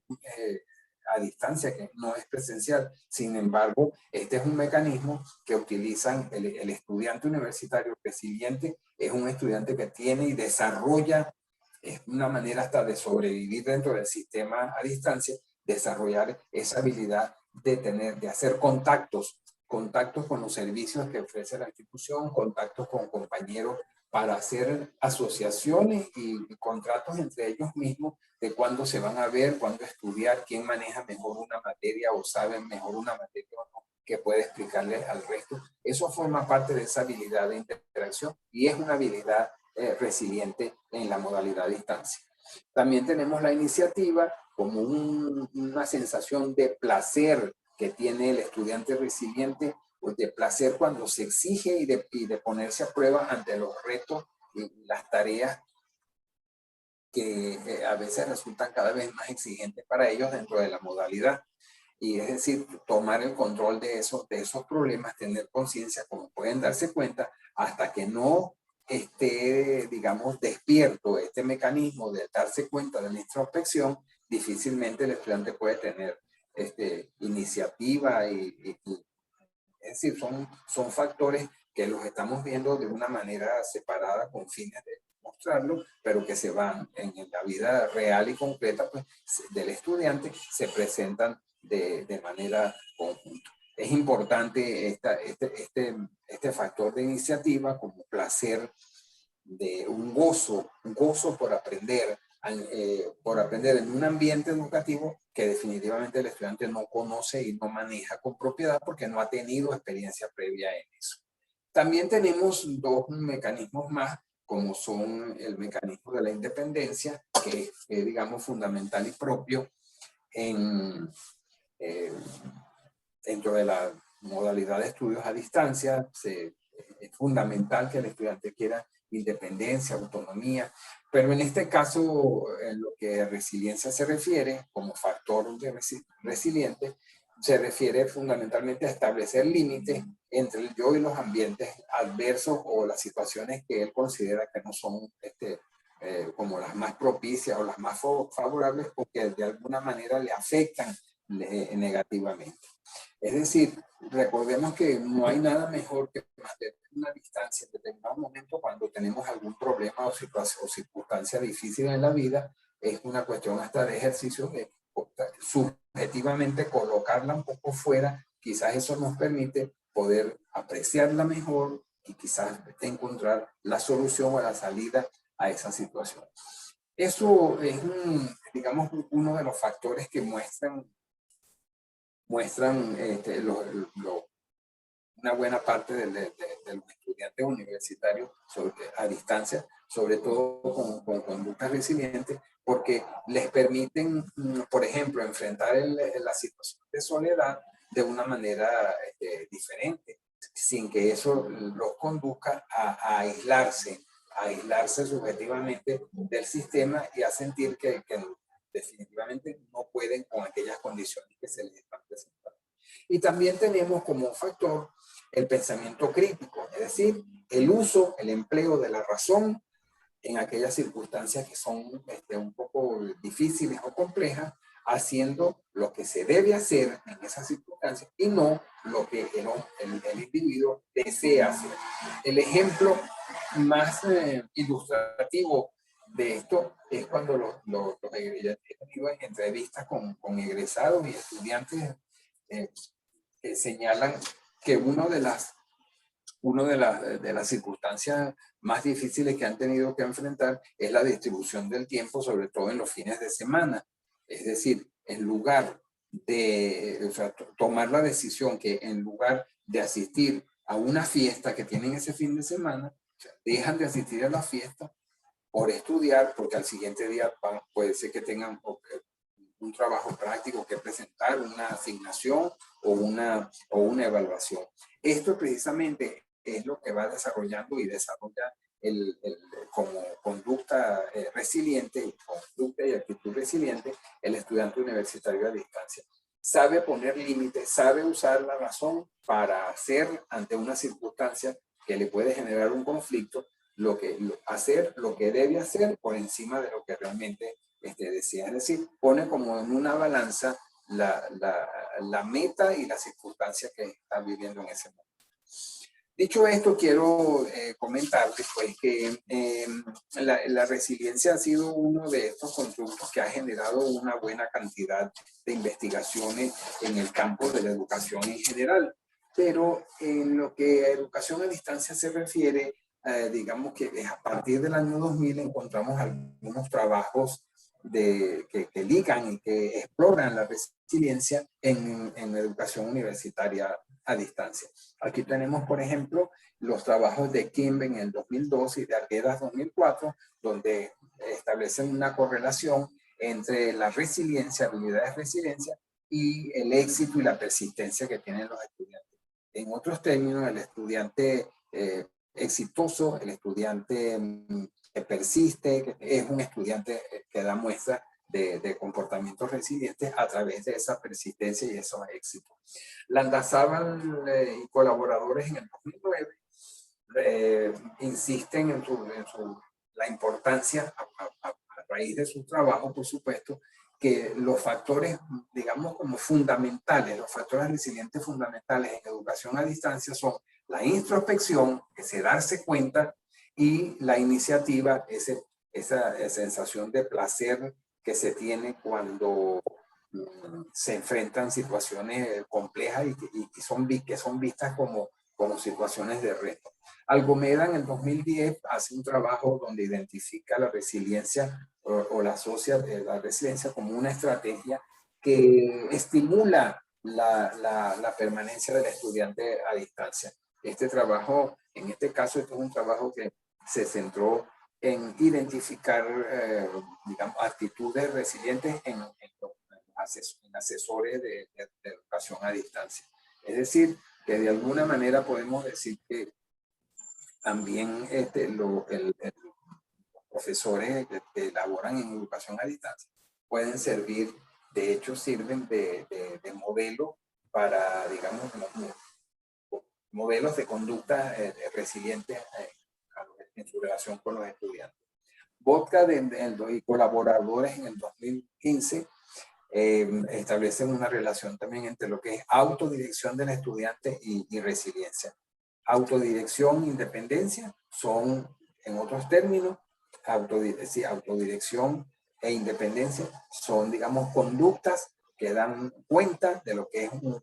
a distancia que no es presencial. Sin embargo, este es un mecanismo que utilizan el estudiante universitario resiliente. Es un estudiante que tiene y desarrolla, es una manera hasta de sobrevivir dentro del sistema a distancia, desarrollar esa habilidad de hacer contactos con los servicios que ofrece la institución, contactos con compañeros para hacer asociaciones y contratos entre ellos mismos de cuándo se van a ver, cuándo estudiar, quién maneja mejor una materia o sabe mejor una materia o no, que puede explicarle al resto. Eso forma parte de esa habilidad de interacción y es una habilidad resiliente en la modalidad a distancia. También tenemos la iniciativa como una sensación de placer que tiene el estudiante resiliente, pues de placer cuando se exige y de ponerse a prueba ante los retos y las tareas que a veces resultan cada vez más exigentes para ellos dentro de la modalidad. Y es decir, tomar el control de esos problemas, tener conciencia, como pueden darse cuenta, hasta que no esté, digamos, despierto este mecanismo de darse cuenta de la introspección, difícilmente el estudiante puede tener iniciativa es decir, son factores que los estamos viendo de una manera separada con fines de mostrarlo, pero que se van en la vida real y concreta pues, del estudiante, se presentan de manera conjunta. Es importante este factor de iniciativa como placer de un gozo por aprender en un ambiente educativo que definitivamente el estudiante no conoce y no maneja con propiedad porque no ha tenido experiencia previa en eso. También tenemos dos mecanismos más, como son el mecanismo de la independencia, que es digamos, fundamental y propio dentro de la modalidad de estudios a distancia. Es fundamental que el estudiante quiera independencia, autonomía, pero en este caso, en lo que a resiliencia se refiere, como factor de resiliente, se refiere fundamentalmente a establecer límites entre el yo y los ambientes adversos o las situaciones que él considera que no son como las más propicias o las más favorables porque de alguna manera le afectan negativamente. Es decir, recordemos que no hay nada mejor que mantener una distancia en determinado momento cuando tenemos algún problema o circunstancia difícil en la vida. Es una cuestión hasta de ejercicio de subjetivamente colocarla un poco fuera. Quizás eso nos permite poder apreciarla mejor y quizás encontrar la solución o la salida a esa situación. Eso es, digamos, uno de los factores que muestran una buena parte de los estudiantes universitarios a distancia, sobre todo con conductas resilientes, porque les permiten, por ejemplo, enfrentar la situación de soledad de una manera diferente, sin que eso los conduzca a aislarse subjetivamente del sistema y a sentir que definitivamente no pueden con aquellas condiciones que se les están presentando. Y también tenemos como factor el pensamiento crítico, es decir, el uso, el empleo de la razón en aquellas circunstancias que son un poco difíciles o complejas, haciendo lo que se debe hacer en esas circunstancias y no lo que el individuo desea hacer. El ejemplo más ilustrativo de esto es cuando he tenido entrevistas con egresados y estudiantes que señalan que una de las circunstancias más difíciles que han tenido que enfrentar es la distribución del tiempo, sobre todo en los fines de semana. Es decir, en lugar o sea, tomar la decisión que en lugar de asistir a una fiesta que tienen ese fin de semana, o sea, dejan de asistir a la fiesta por estudiar, porque al siguiente día puede ser que tengan un trabajo práctico que presentar, una asignación o una evaluación. Esto precisamente es lo que va desarrollando y desarrolla como conducta resiliente, conducta y actitud resiliente, el estudiante universitario a distancia. Sabe poner límites, sabe usar la razón para hacer ante una circunstancia que le puede generar un conflicto, hacer lo que debe hacer por encima de lo que realmente desea. Es decir, pone como en una balanza la meta y la circunstancia que está viviendo en ese momento. Dicho esto, quiero comentarles pues, que la resiliencia ha sido uno de estos constructos que ha generado una buena cantidad de investigaciones en el campo de la educación en general. Pero en lo que a educación a distancia se refiere, digamos que a partir del año 2000 encontramos algunos trabajos que ligan y que exploran la resiliencia en educación universitaria a distancia. Aquí tenemos, por ejemplo, los trabajos de Kimbe en el 2002 y de Arguedas 2004, donde establecen una correlación entre la resiliencia, habilidades de resiliencia, y el éxito y la persistencia que tienen los estudiantes. En otros términos, el estudiante exitoso, el estudiante que persiste, que es un estudiante que da muestra de comportamientos resilientes a través de esa persistencia y esos éxitos. Landazábal y colaboradores en el 2009 insisten en la importancia, a raíz de su trabajo, por supuesto, que los factores, digamos, como fundamentales, los factores resilientes fundamentales en educación a distancia son la introspección, ese darse cuenta, y la iniciativa, esa sensación de placer que se tiene cuando se enfrentan situaciones complejas y que son vistas como situaciones de reto. Algomeda en el 2010 hace un trabajo donde identifica la resiliencia o la asocia la resiliencia como una estrategia que estimula la permanencia del estudiante a distancia. Este trabajo, en este caso, este es un trabajo que se centró en identificar, digamos, actitudes resilientes en asesores de educación a distancia. Es decir, que de alguna manera podemos decir que también los profesores que elaboran en educación a distancia pueden servir, de hecho sirven de modelo para, digamos, modelos de conducta resilientes en su relación con los estudiantes. Vodka y colaboradores en el 2015 establecen una relación también entre lo que es autodirección del estudiante y resiliencia. Autodirección, independencia son, en otros términos, autodirección e independencia son, digamos, conductas que dan cuenta de lo que es una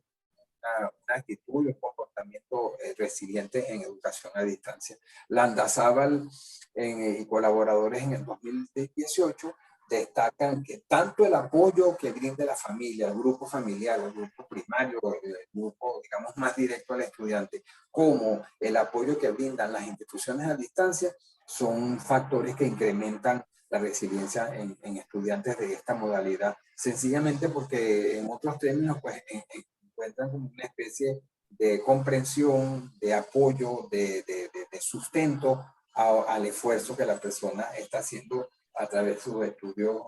actitud y un comportamiento resiliente en educación a distancia. Landazábal y colaboradores en el 2018 destacan que tanto el apoyo que brinda la familia, el grupo familiar, el grupo primario, el grupo, digamos, más directo al estudiante, como el apoyo que brindan las instituciones a distancia, son factores que incrementan la resiliencia en estudiantes de esta modalidad. Sencillamente porque en otros términos, pues, encuentran como una especie de comprensión, de apoyo, de sustento al esfuerzo que la persona está haciendo a través de sus estudios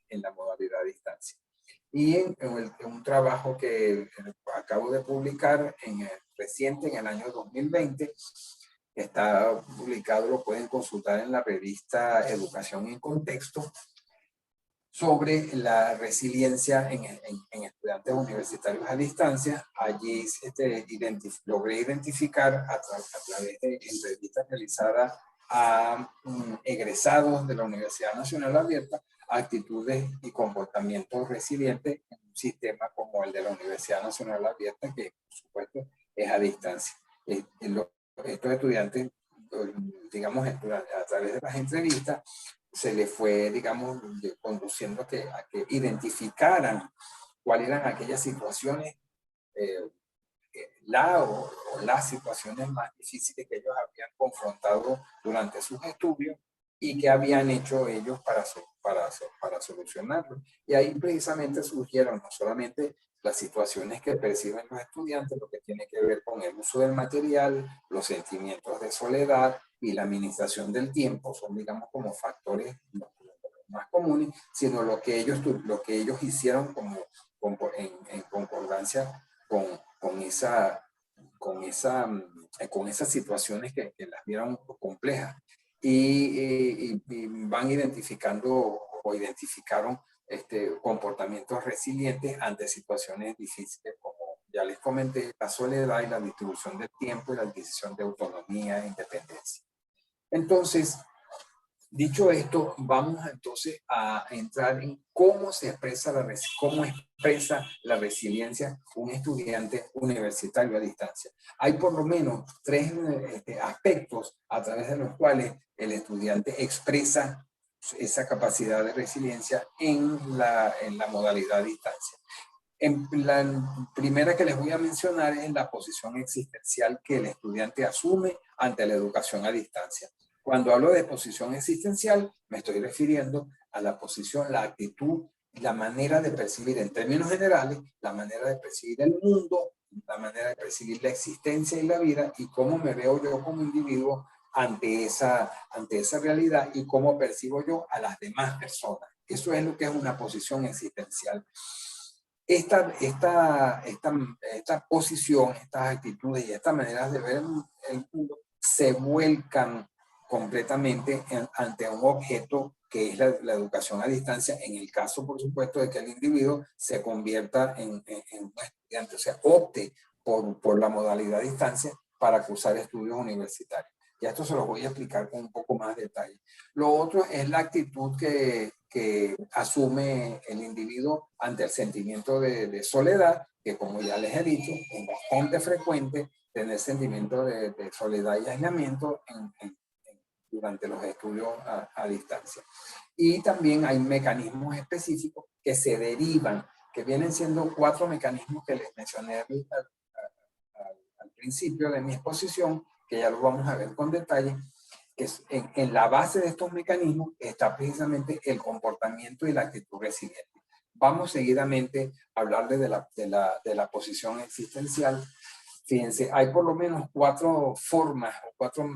en la modalidad a distancia. Y en un trabajo que acabo de publicar reciente, en el año 2020, está publicado, lo pueden consultar en la revista Educación en Contexto, sobre la resiliencia en estudiantes universitarios a distancia. Allí logré identificar a través de entrevistas realizadas a egresados de la Universidad Nacional Abierta actitudes y comportamientos resilientes en un sistema como el de la Universidad Nacional Abierta, que por supuesto es a distancia. Estos estudiantes, digamos, a través de las entrevistas, se les fue, digamos, conduciendo a que identificaran cuáles eran aquellas situaciones, las situaciones más difíciles que ellos habían confrontado durante sus estudios y qué habían hecho ellos para solucionarlo. Y ahí precisamente surgieron no solamente las situaciones que perciben los estudiantes, lo que tiene que ver con el uso del material, los sentimientos de soledad y la administración del tiempo, son, digamos, como factores más comunes, sino lo que ellos hicieron en concordancia con esas situaciones que las vieron complejas. Y van identificando o identificaron comportamientos resilientes ante situaciones difíciles, como ya les comenté, la soledad y la distribución del tiempo y la adquisición de autonomía e independencia. Entonces, dicho esto, vamos entonces a entrar en cómo expresa la resiliencia un estudiante universitario a distancia. Hay por lo menos 3 aspectos a través de los cuales el estudiante expresa esa capacidad de resiliencia en la modalidad a distancia. La primera que les voy a mencionar es la posición existencial que el estudiante asume ante la educación a distancia. Cuando hablo de posición existencial, me estoy refiriendo a la posición, la actitud, la manera de percibir, en términos generales, la manera de percibir el mundo, la manera de percibir la existencia y la vida, y cómo me veo yo como individuo ante esa realidad y cómo percibo yo a las demás personas. Eso es lo que es una posición existencial. Esta posición, estas actitudes y estas maneras de ver el mundo se vuelcan completamente ante un objeto que es la educación a distancia, en el caso, por supuesto, de que el individuo se convierta en un estudiante, o sea, opte por la modalidad a distancia para cursar estudios universitarios. Y esto se los voy a explicar con un poco más de detalle. Lo otro es la actitud que asume el individuo ante el sentimiento de soledad, que como ya les he dicho, es bastante frecuente tener sentimiento de soledad y aislamiento durante los estudios a distancia. Y también hay mecanismos específicos que se derivan, que vienen siendo 4 mecanismos que les mencioné al principio de mi exposición, que ya lo vamos a ver con detalle, que en la base de estos mecanismos está precisamente el comportamiento y la actitud resiliente. Vamos seguidamente a hablarles de la posición existencial. Fíjense, hay por lo menos 4 formas o 4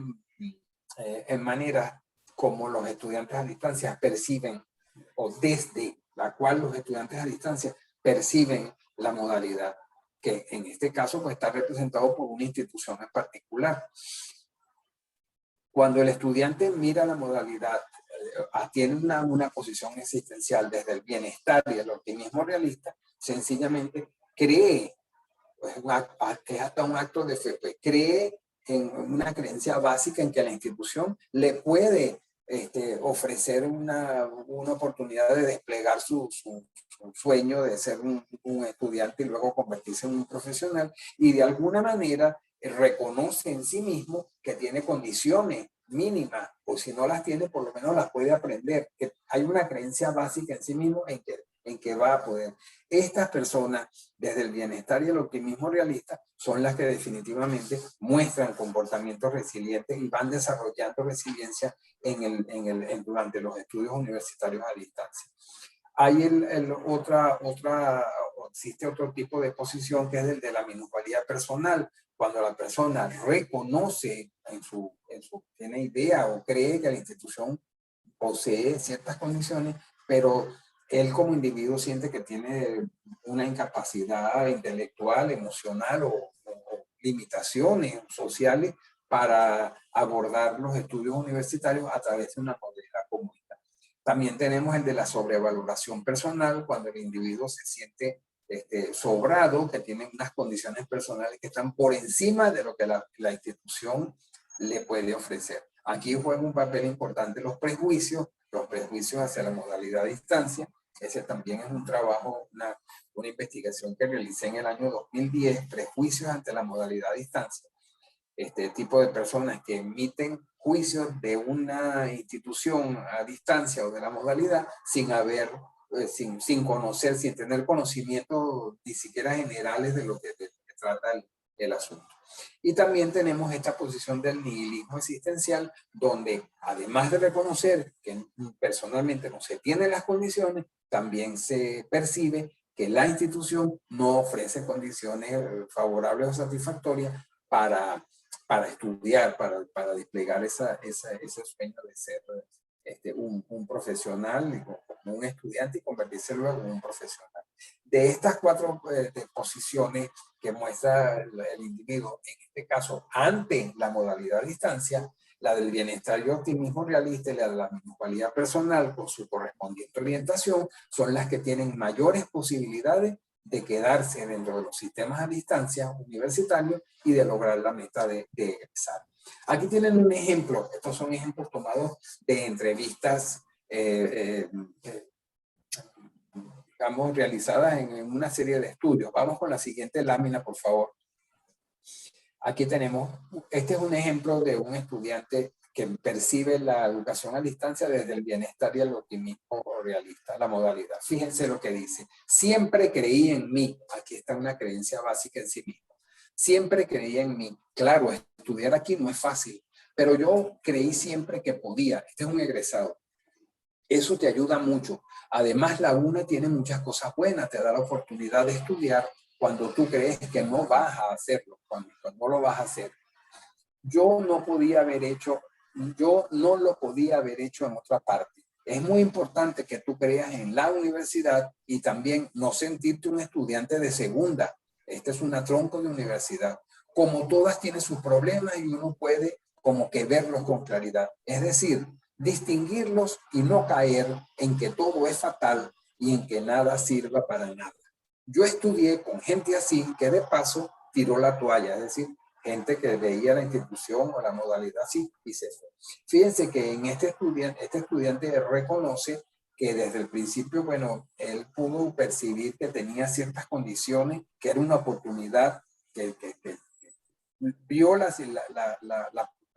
maneras como los estudiantes a distancia perciben, o desde la cual los estudiantes a distancia perciben la modalidad, que en este caso pues, está representado por una institución en particular. Cuando el estudiante mira la modalidad, tiene una posición existencial desde el bienestar y el optimismo realista, sencillamente cree, es hasta un acto de fe, pues, cree en una creencia básica en que la institución le puede ofrecer una oportunidad de desplegar su sueño de ser un estudiante y luego convertirse en un profesional, y de alguna manera reconoce en sí mismo que tiene condiciones mínimas, o si no las tiene, por lo menos las puede aprender, que hay una creencia básica en sí mismo en que va a poder. Estas personas, desde el bienestar y el optimismo realista, son las que definitivamente muestran comportamientos resilientes y van desarrollando resiliencia durante los estudios universitarios a distancia. Hay existe otro tipo de posición que es el de la minusvalía personal, cuando la persona reconoce tiene idea o cree que la institución posee ciertas condiciones, pero él como individuo siente que tiene una incapacidad intelectual, emocional o limitaciones sociales para abordar los estudios universitarios a través de una modalidad como esta. También tenemos el de la sobrevaloración personal, cuando el individuo se siente sobrado, que tiene unas condiciones personales que están por encima de lo que la institución le puede ofrecer. Aquí juegan un papel importante los prejuicios hacia la modalidad a distancia. Ese también es un trabajo, una investigación que realicé en el año 2010, prejuicios ante la modalidad a distancia. Este tipo de personas que emiten juicios de una institución a distancia o de la modalidad sin haber sin conocer, sin tener conocimientos ni siquiera generales de lo que trata el asunto. Y también tenemos esta posición del nihilismo existencial, donde además de reconocer que personalmente no se tienen las condiciones, también se percibe que la institución no ofrece condiciones favorables o satisfactorias para estudiar, para desplegar ese sueño de ser un profesional, como un estudiante, y convertirse luego en un profesional. De estas cuatro posiciones que muestra el individuo, en este caso, ante la modalidad a distancia, la del bienestar y optimismo realista y la de la minusvalía personal con su correspondiente orientación son las que tienen mayores posibilidades de quedarse dentro de los sistemas a distancia universitarios y de lograr la meta de egresar. Aquí tienen un ejemplo, estos son ejemplos tomados de entrevistas digamos, realizadas en una serie de estudios. Vamos con la siguiente lámina, por favor. Aquí tenemos, este es un ejemplo de un estudiante que percibe la educación a distancia desde el bienestar y el optimismo realista, la modalidad. Fíjense lo que dice. Siempre creí en mí. Aquí está una creencia básica en sí mismo. Siempre creí en mí. Claro, estudiar aquí no es fácil, pero yo creí siempre que podía. Este es un egresado. Eso te ayuda mucho. Además, la UNA tiene muchas cosas buenas. Te da la oportunidad de estudiar cuando tú crees que no vas a hacerlo, cuando no lo vas a hacer. Yo no lo podía haber hecho en otra parte. Es muy importante que tú creas en la universidad y también no sentirte un estudiante de segunda. Esta es una tronco de universidad. Como todas tienen sus problemas y uno puede como que verlos con claridad. Es decir, distinguirlos y no caer en que todo es fatal y en que nada sirva para nada. Yo estudié con gente así que de paso tiró la toalla, es decir, gente que veía la institución o la modalidad así y se fue. Fíjense que en este estudiante reconoce que desde el principio, bueno, él pudo percibir que tenía ciertas condiciones, que era una oportunidad, que vio la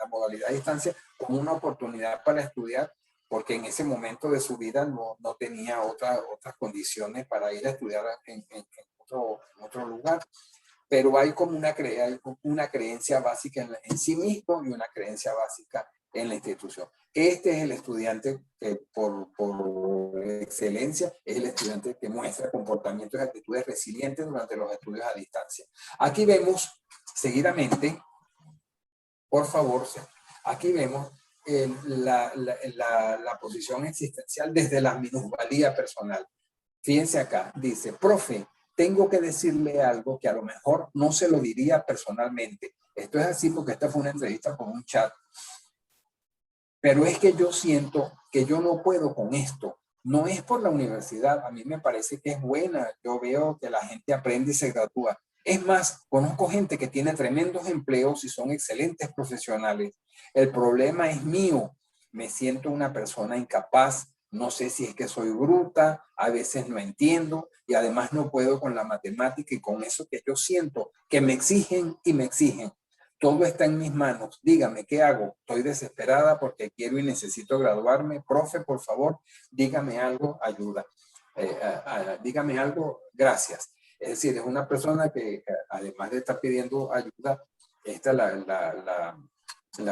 modalidad a distancia como una oportunidad para estudiar, porque en ese momento de su vida no tenía otras condiciones para ir a estudiar en otro lugar. Pero hay como una creencia básica en sí mismo y una creencia básica en la institución. Este es el estudiante que por excelencia es el estudiante que muestra comportamientos y actitudes resilientes durante los estudios a distancia. Aquí vemos seguidamente, por favor, aquí vemos la posición existencial desde la minusvalía personal. Fíjense acá, dice, profe, tengo que decirle algo que a lo mejor no se lo diría personalmente. Esto es así porque esta fue una entrevista con un chat. Pero es que yo siento que yo no puedo con esto. No es por la universidad, a mí me parece que es buena. Yo veo que la gente aprende y se gradúa. Es más, conozco gente que tiene tremendos empleos y son excelentes profesionales. El problema es mío. Me siento una persona incapaz. No sé si es que soy bruta, a veces no entiendo y además no puedo con la matemática y con eso que yo siento, que me exigen y me exigen. Todo está en mis manos. Dígame, ¿qué hago? Estoy desesperada porque quiero y necesito graduarme. Profe, por favor, dígame algo, ayuda. Dígame algo, gracias. Es decir, es una persona que además de estar pidiendo ayuda, esta la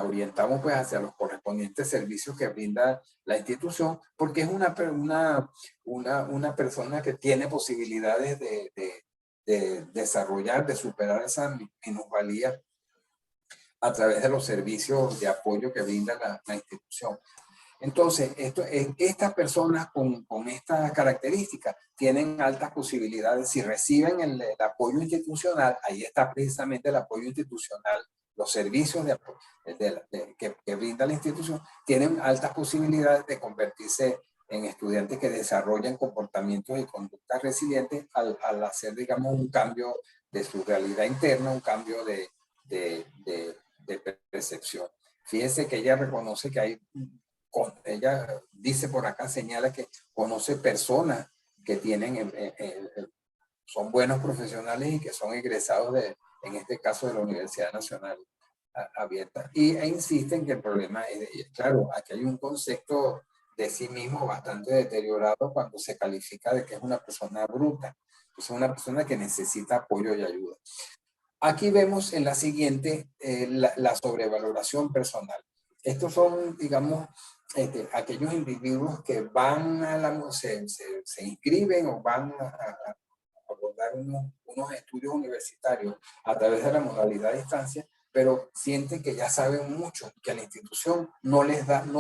orientamos pues hacia los correspondientes servicios que brinda la institución, porque es una persona que tiene posibilidades de desarrollar, de superar esa minusvalía a través de los servicios de apoyo que brinda la institución. Entonces, estas personas con estas características tienen altas posibilidades. Si reciben el apoyo institucional, ahí está precisamente el apoyo institucional, los servicios que brinda la institución, tienen altas posibilidades de convertirse en estudiantes que desarrollan comportamientos y conductas resilientes al hacer, digamos, un cambio de su realidad interna, un cambio de percepción. Fíjense que ella reconoce que ella dice por acá, señala que conoce personas que tienen, son buenos profesionales y que son egresados en este caso de la Universidad Nacional Abierta. E insisten que el problema es, claro, aquí hay un concepto de sí mismo bastante deteriorado cuando se califica de que es una persona bruta, es una persona que necesita apoyo y ayuda. Aquí vemos en la siguiente la sobrevaloración personal. Estos son, digamos, aquellos individuos que van a se inscriben o van a abordar unos estudios universitarios a través de la modalidad a distancia, pero sienten que ya saben mucho, que la institución no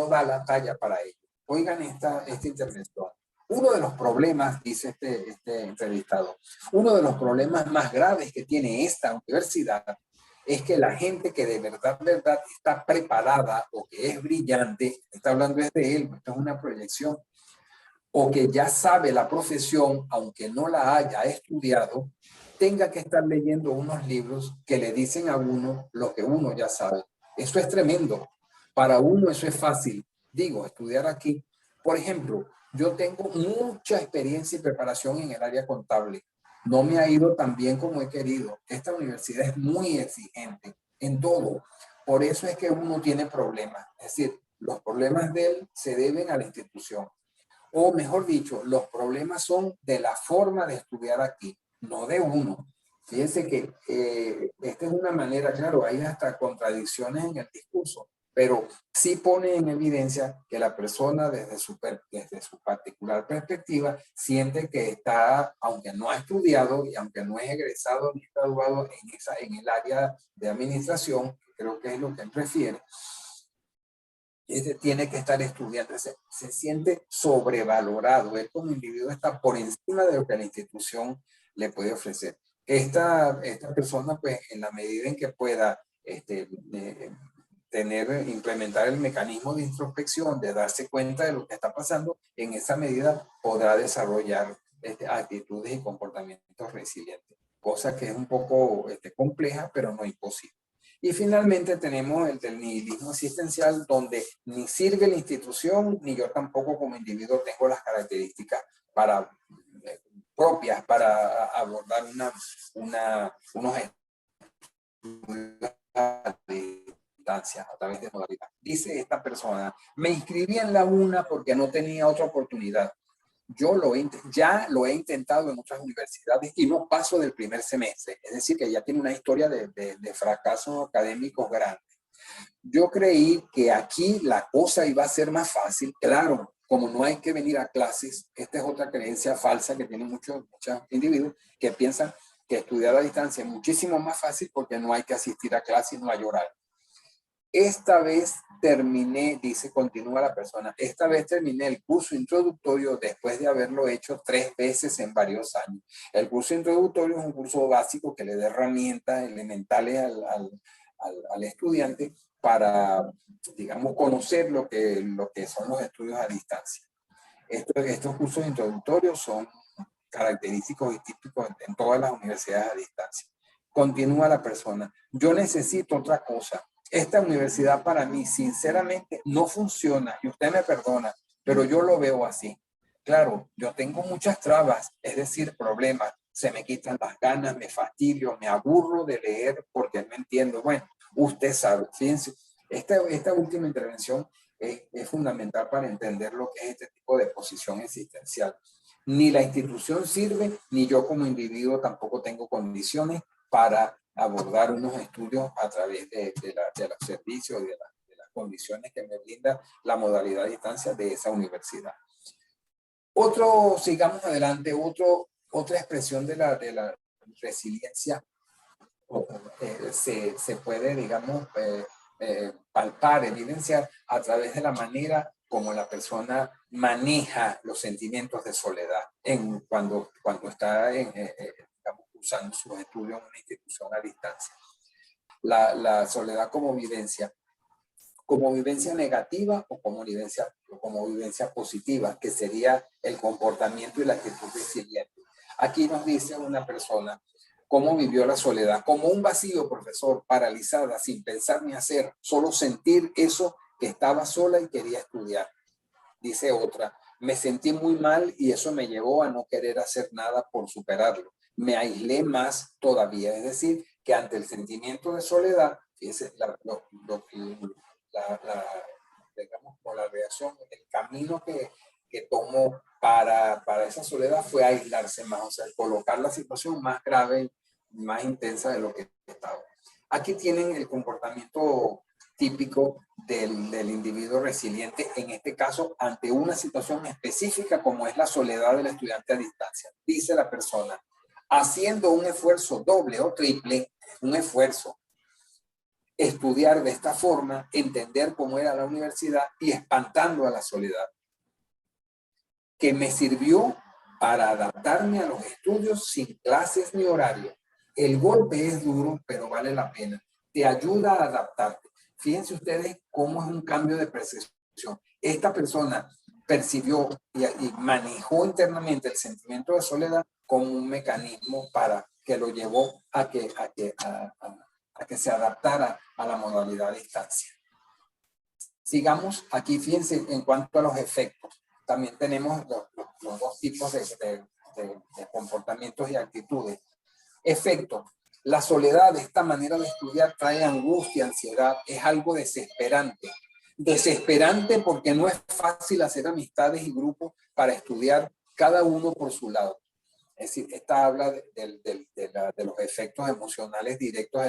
da la talla para ello. Oigan esta intervención. Uno de los problemas, dice este entrevistado, uno de los problemas más graves que tiene esta universidad es que la gente que de verdad está preparada o que es brillante, está hablando desde él, esto es una proyección, o que ya sabe la profesión, aunque no la haya estudiado, tenga que estar leyendo unos libros que le dicen a uno lo que uno ya sabe. Eso es tremendo. Para uno eso es fácil. Digo, estudiar aquí. Por ejemplo, yo tengo mucha experiencia y preparación en el área contable. No me ha ido tan bien como he querido. Esta universidad es muy exigente en todo. Por eso es que uno tiene problemas. Es decir, los problemas de él se deben a la institución. O mejor dicho, los problemas son de la forma de estudiar aquí, no de uno. Fíjense que esta es una manera, claro, hay hasta contradicciones en el discurso, pero sí pone en evidencia que la persona desde su particular perspectiva siente que está, aunque no ha estudiado y aunque no es egresado ni graduado en el área de administración, creo que es lo que él prefiere, tiene que estar estudiando, se siente sobrevalorado, él como individuo está por encima de lo que la institución le puede ofrecer. Esta persona, pues, en la medida en que pueda implementar el mecanismo de introspección, de darse cuenta de lo que está pasando, en esa medida podrá desarrollar actitudes y comportamientos resilientes, cosa que es un poco compleja, pero no imposible. Y finalmente tenemos el del nihilismo existencial, donde ni sirve la institución, ni yo tampoco como individuo tengo las características propias para abordar unos estudios a distancia, a través de modalidad. Dice esta persona, me inscribí en la UNA porque no tenía otra oportunidad. Yo ya lo he intentado en otras universidades y no paso del primer semestre. Es decir, que ya tiene una historia de fracasos académicos grandes. Yo creí que aquí la cosa iba a ser más fácil. Claro, como no hay que venir a clases, esta es otra creencia falsa que tienen muchos individuos que piensan que estudiar a distancia es muchísimo más fácil porque no hay que asistir a clases, no hay horario. Esta vez terminé, continúa la persona, esta vez terminé el curso introductorio después de haberlo hecho 3 veces en varios años. El curso introductorio es un curso básico que le da herramientas elementales al estudiante para, digamos, conocer lo que son los estudios a distancia. Estos cursos introductorios son característicos y típicos en todas las universidades a distancia. Continúa la persona, yo necesito otra cosa. Esta universidad para mí, sinceramente, no funciona, y usted me perdona, pero yo lo veo así. Claro, yo tengo muchas trabas, es decir, problemas. Se me quitan las ganas, me fastidio, me aburro de leer porque no entiendo. Bueno, usted sabe, fíjense, esta última intervención es fundamental para entender lo que es este tipo de posición existencial. Ni la institución sirve, ni yo como individuo tampoco tengo condiciones para abordar unos estudios a través de los servicios y de las condiciones que me brinda la modalidad a distancia de esa universidad. Sigamos adelante, otra expresión de la resiliencia se puede, digamos, palpar, evidenciar a través de la manera como la persona maneja los sentimientos de soledad cuando está digamos, usando sus estudios en una institución a distancia. La soledad como vivencia negativa o como vivencia positiva, que sería el comportamiento y la actitud resiliente. Aquí nos dice una persona cómo vivió la soledad, como un vacío, profesor, paralizada, sin pensar ni hacer, solo sentir eso que estaba sola y quería estudiar. Dice otra, me sentí muy mal y eso me llevó a no querer hacer nada por superarlo. Me aislé más todavía, es decir, que ante el sentimiento de soledad, fíjese digamos, por la reacción, el camino que tomó para esa soledad fue aislarse más, o sea, colocar la situación más grave, más intensa de lo que estaba. Aquí tienen el comportamiento típico del individuo resiliente, en este caso, ante una situación específica como es la soledad del estudiante a distancia. Dice la persona, haciendo un esfuerzo doble o triple, un esfuerzo, estudiar de esta forma, entender cómo era la universidad y espantando a la soledad, que me sirvió para adaptarme a los estudios sin clases ni horario. El golpe es duro, pero vale la pena. Te ayuda a adaptarte. Fíjense ustedes cómo es un cambio de percepción. Esta persona percibió y manejó internamente el sentimiento de soledad como un mecanismo para que lo llevó a que se adaptara a la modalidad a distancia. Sigamos aquí, fíjense, en cuanto a los efectos. También tenemos los dos tipos de comportamientos y actitudes. Efecto. La soledad de esta manera de estudiar trae angustia, ansiedad, es algo desesperante. Desesperante porque no es fácil hacer amistades y grupos para estudiar cada uno por su lado. Es decir, esta habla de los efectos emocionales directos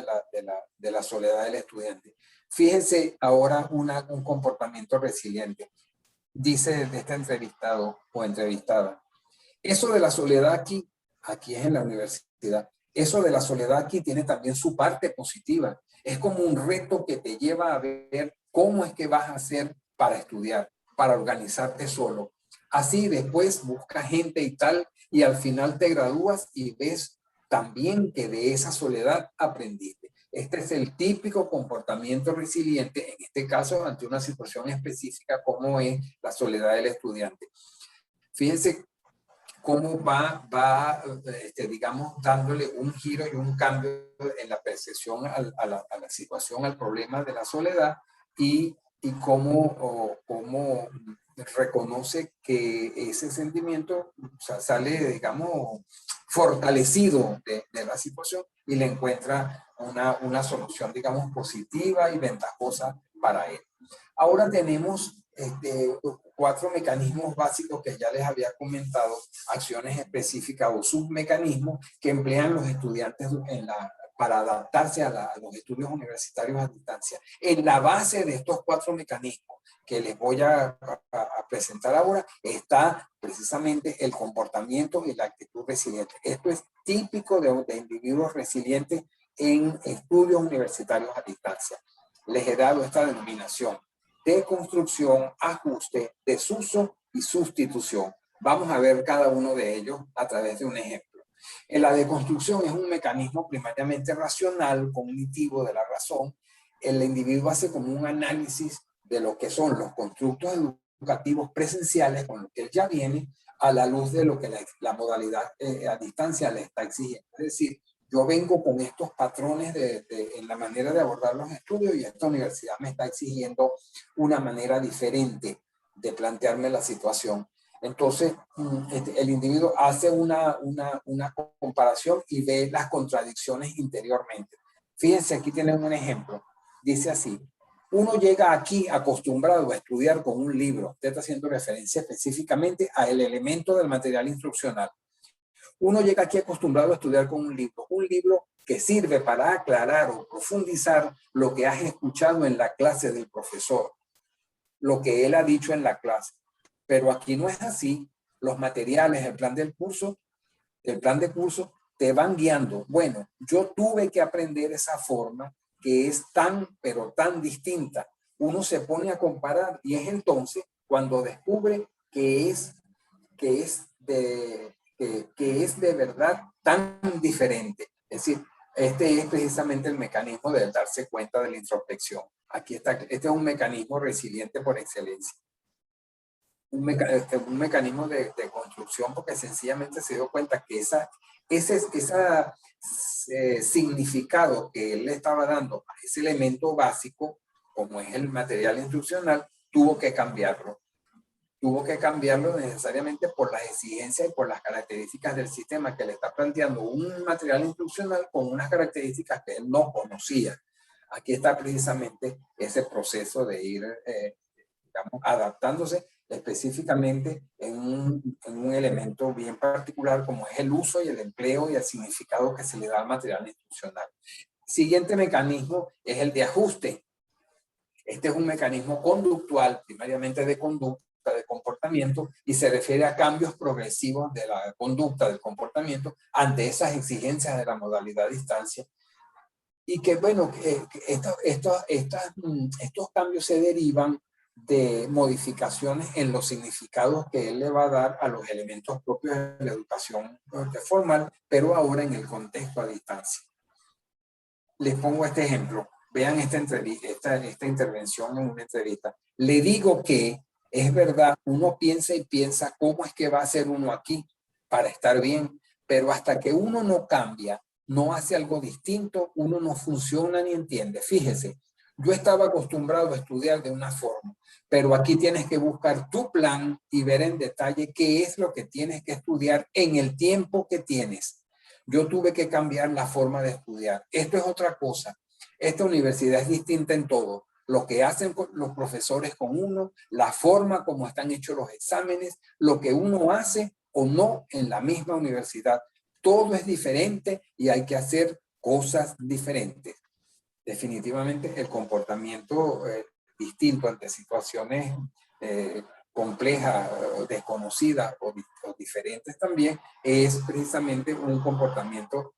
de la soledad del estudiante. Fíjense ahora un comportamiento resiliente. Dice de este entrevistado o entrevistada, eso de la soledad aquí es en la universidad, eso de la soledad aquí tiene también su parte positiva. Es como un reto que te lleva a ver cómo es que vas a hacer para estudiar, para organizarte solo. Así después buscas gente y tal, y al final te gradúas y ves también que de esa soledad aprendiste. Este es el típico comportamiento resiliente, en este caso ante una situación específica como es la soledad del estudiante. Fíjense cómo digamos, dándole un giro y un cambio en la percepción a la situación, al problema de la soledad y cómo reconoce que ese sentimiento, o sea, sale, digamos, fortalecido de la situación y le encuentra una solución, digamos, positiva y ventajosa para él. Ahora tenemos 4 mecanismos básicos que ya les había comentado, acciones específicas o submecanismos que emplean los estudiantes para adaptarse a los estudios universitarios a distancia. En la base de estos 4 mecanismos que les voy a presentar ahora está precisamente el comportamiento y la actitud resiliente. Esto es típico de individuos resilientes en estudios universitarios a distancia. Les he dado esta denominación: deconstrucción, ajuste, desuso y sustitución. Vamos a ver cada uno de ellos a través de un ejemplo. En la deconstrucción es un mecanismo primariamente racional, cognitivo de la razón. El individuo hace como un análisis de lo que son los constructos educativos presenciales con los que él ya viene a la luz de lo que la modalidad a distancia le está exigiendo. Es decir, yo vengo con estos patrones en la manera de abordar los estudios y esta universidad me está exigiendo una manera diferente de plantearme la situación. Entonces, el individuo hace una comparación y ve las contradicciones interiormente. Fíjense, aquí tienen un ejemplo. Dice así: uno llega aquí acostumbrado a estudiar con un libro. Usted está haciendo referencia específicamente al elemento del material instruccional. Uno llega aquí acostumbrado a estudiar con un libro que sirve para aclarar o profundizar lo que has escuchado en la clase del profesor, lo que él ha dicho en la clase. Pero aquí no es así. Los materiales, el plan de curso te van guiando. Bueno, yo tuve que aprender esa forma que es pero tan distinta. Uno se pone a comparar y es entonces cuando descubre que es de verdad tan diferente. Es decir, este es precisamente el mecanismo de darse cuenta de la introspección. Aquí está, este es un mecanismo resiliente por excelencia. Un mecanismo de construcción porque sencillamente se dio cuenta que ese significado que él le estaba dando a ese elemento básico, como es el material instruccional, tuvo que cambiarlo necesariamente por las exigencias y por las características del sistema que le está planteando un material instruccional con unas características que él no conocía. Aquí está precisamente ese proceso de ir, digamos, adaptándose específicamente en un elemento bien particular como es el uso y el empleo y el significado que se le da al material instruccional. Siguiente mecanismo es el de ajuste. Este es un mecanismo conductual, primariamente de conducta, de comportamiento, y se refiere a cambios progresivos de la conducta, del comportamiento, ante esas exigencias de la modalidad a distancia. Y que, bueno, estos cambios se derivan de modificaciones en los significados que él le va a dar a los elementos propios de la educación formal, pero ahora en el contexto a distancia. Les pongo este ejemplo. Vean esta intervención en una entrevista. Le digo que es verdad, uno piensa y piensa cómo es que va a ser uno aquí para estar bien, pero hasta que uno no cambia, no hace algo distinto, uno no funciona ni entiende. Fíjese, yo estaba acostumbrado a estudiar de una forma, pero aquí tienes que buscar tu plan y ver en detalle qué es lo que tienes que estudiar en el tiempo que tienes. Yo tuve que cambiar la forma de estudiar. Esto es otra cosa. Esta universidad es distinta en todo. Lo que hacen los profesores con uno, la forma como están hechos los exámenes, lo que uno hace o no en la misma universidad. Todo es diferente y hay que hacer cosas diferentes. Definitivamente el comportamiento distinto ante situaciones complejas, desconocidas o diferentes también, es precisamente un comportamiento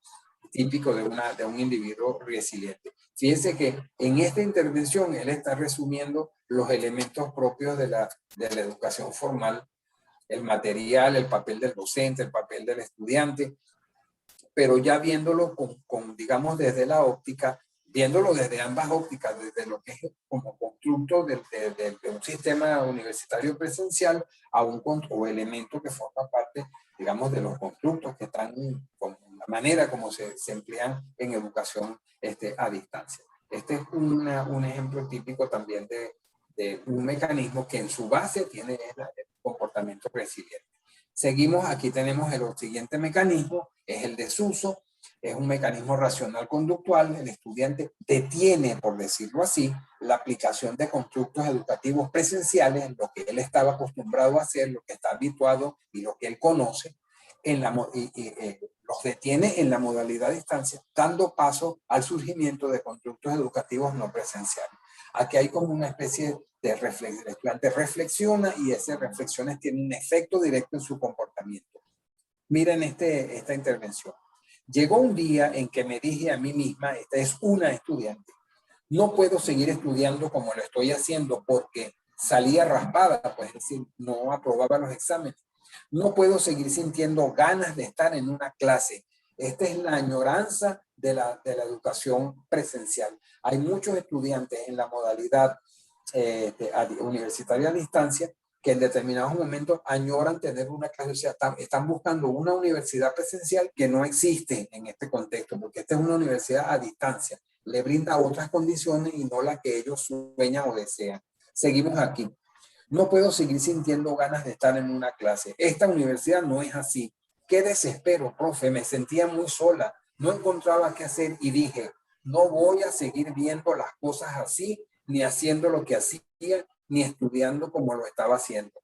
típico de un individuo resiliente. Fíjense que en esta intervención él está resumiendo los elementos propios de la educación formal, el material, el papel del docente, el papel del estudiante, pero ya viéndolo digamos, desde la óptica, viéndolo desde ambas ópticas, desde lo que es como constructo de un sistema universitario presencial a o elemento que forma parte, digamos, de los constructos que están con la manera como se emplean en educación a distancia. Este es un ejemplo típico también de un mecanismo que en su base tiene el comportamiento resiliente. Seguimos, aquí tenemos el siguiente mecanismo, es el desuso, es un mecanismo racional conductual. El estudiante detiene, por decirlo así, la aplicación de constructos educativos presenciales, lo que él estaba acostumbrado a hacer, lo que está habituado y lo que él conoce, los detiene en la modalidad a distancia, dando paso al surgimiento de constructos educativos no presenciales. Aquí hay como una especie de reflexión. El estudiante reflexiona y esas reflexiones tienen un efecto directo en su comportamiento. Miren esta intervención. Llegó un día en que me dije a mí misma, esta es una estudiante, no puedo seguir estudiando como lo estoy haciendo porque salía raspada, pues es decir, no aprobaba los exámenes. No puedo seguir sintiendo ganas de estar en una clase. Esta es la añoranza de la educación presencial. Hay muchos estudiantes en la modalidad universitaria a distancia que en determinados momentos añoran tener una clase, o sea, están buscando una universidad presencial que no existe en este contexto, porque esta es una universidad a distancia, le brinda otras condiciones y no las que ellos sueñan o desean. Seguimos aquí. No puedo seguir sintiendo ganas de estar en una clase. Esta universidad no es así. Qué desespero, profe, me sentía muy sola, no encontraba qué hacer y dije, no voy a seguir viendo las cosas así, ni haciendo lo que hacía, ni estudiando como lo estaba haciendo.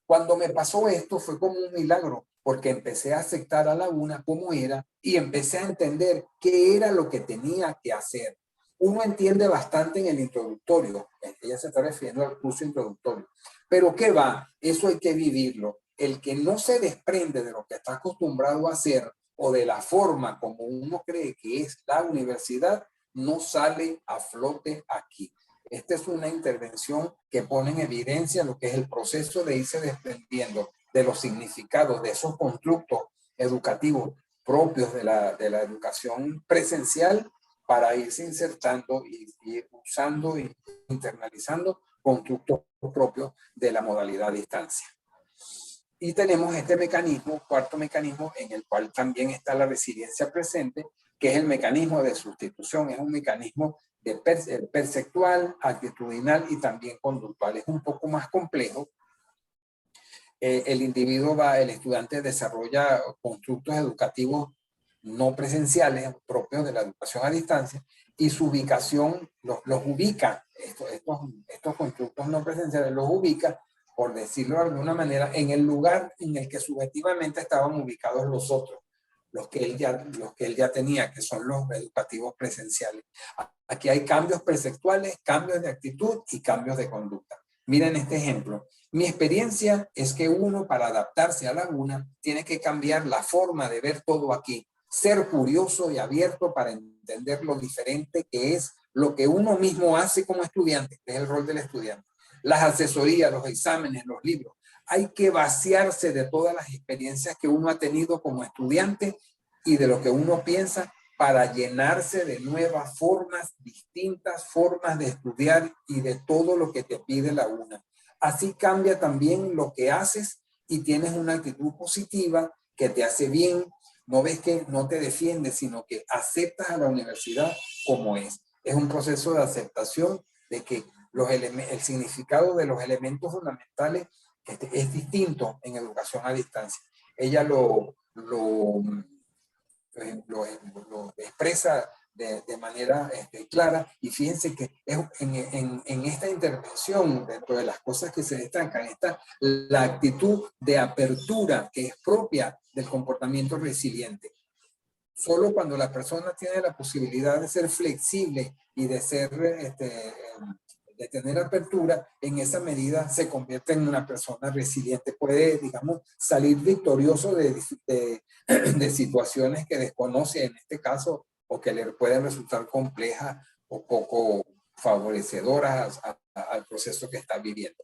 Cuando me pasó esto fue como un milagro, porque empecé a aceptar a la una como era y empecé a entender qué era lo que tenía que hacer. Uno entiende bastante en el introductorio, ella se está refiriendo al curso introductorio, pero ¿qué va? Eso hay que vivirlo. El que no se desprende de lo que está acostumbrado a hacer o de la forma como uno cree que es la universidad, no sale a flote aquí. Esta es una intervención que pone en evidencia lo que es el proceso de irse desprendiendo de los significados de esos constructos educativos propios de la educación presencial para irse insertando y usando y internalizando constructos propios de la modalidad a distancia. Y tenemos este mecanismo, cuarto mecanismo, en el cual también está la resiliencia presente, que es el mecanismo de sustitución. Es un mecanismo perceptual, actitudinal y también conductual. Es un poco más complejo. El estudiante desarrolla constructos educativos no presenciales propios de la educación a distancia y su ubicación los ubica, estos constructos no presenciales los ubica por decirlo de alguna manera, en el lugar en el que subjetivamente estaban ubicados los otros, los que él ya tenía, que son los educativos presenciales. Aquí hay cambios perceptuales, cambios de actitud y cambios de conducta. Miren este ejemplo. Mi experiencia es que uno, para adaptarse a la UNA, tiene que cambiar la forma de ver todo aquí, ser curioso y abierto para entender lo diferente que es lo que uno mismo hace como estudiante, que es el rol del estudiante. Las asesorías, los exámenes, los libros. Hay que vaciarse de todas las experiencias que uno ha tenido como estudiante y de lo que uno piensa para llenarse de nuevas formas, distintas formas de estudiar y de todo lo que te pide la UNA. Así cambia también lo que haces y tienes una actitud positiva que te hace bien. No ves que no te defiendes, sino que aceptas a la universidad como es. Es un proceso de aceptación de que el significado de los elementos fundamentales es distinto en educación a distancia. Ella lo expresa de manera clara, y fíjense que en esta intervención, dentro de las cosas que se destacan, está la actitud de apertura que es propia del comportamiento resiliente. Solo cuando la persona tiene la posibilidad de ser flexible y de ser de tener apertura, en esa medida se convierte en una persona resiliente. Puede, digamos, salir victorioso de situaciones que desconoce en este caso, o que le pueden resultar complejas o poco favorecedoras al proceso que está viviendo.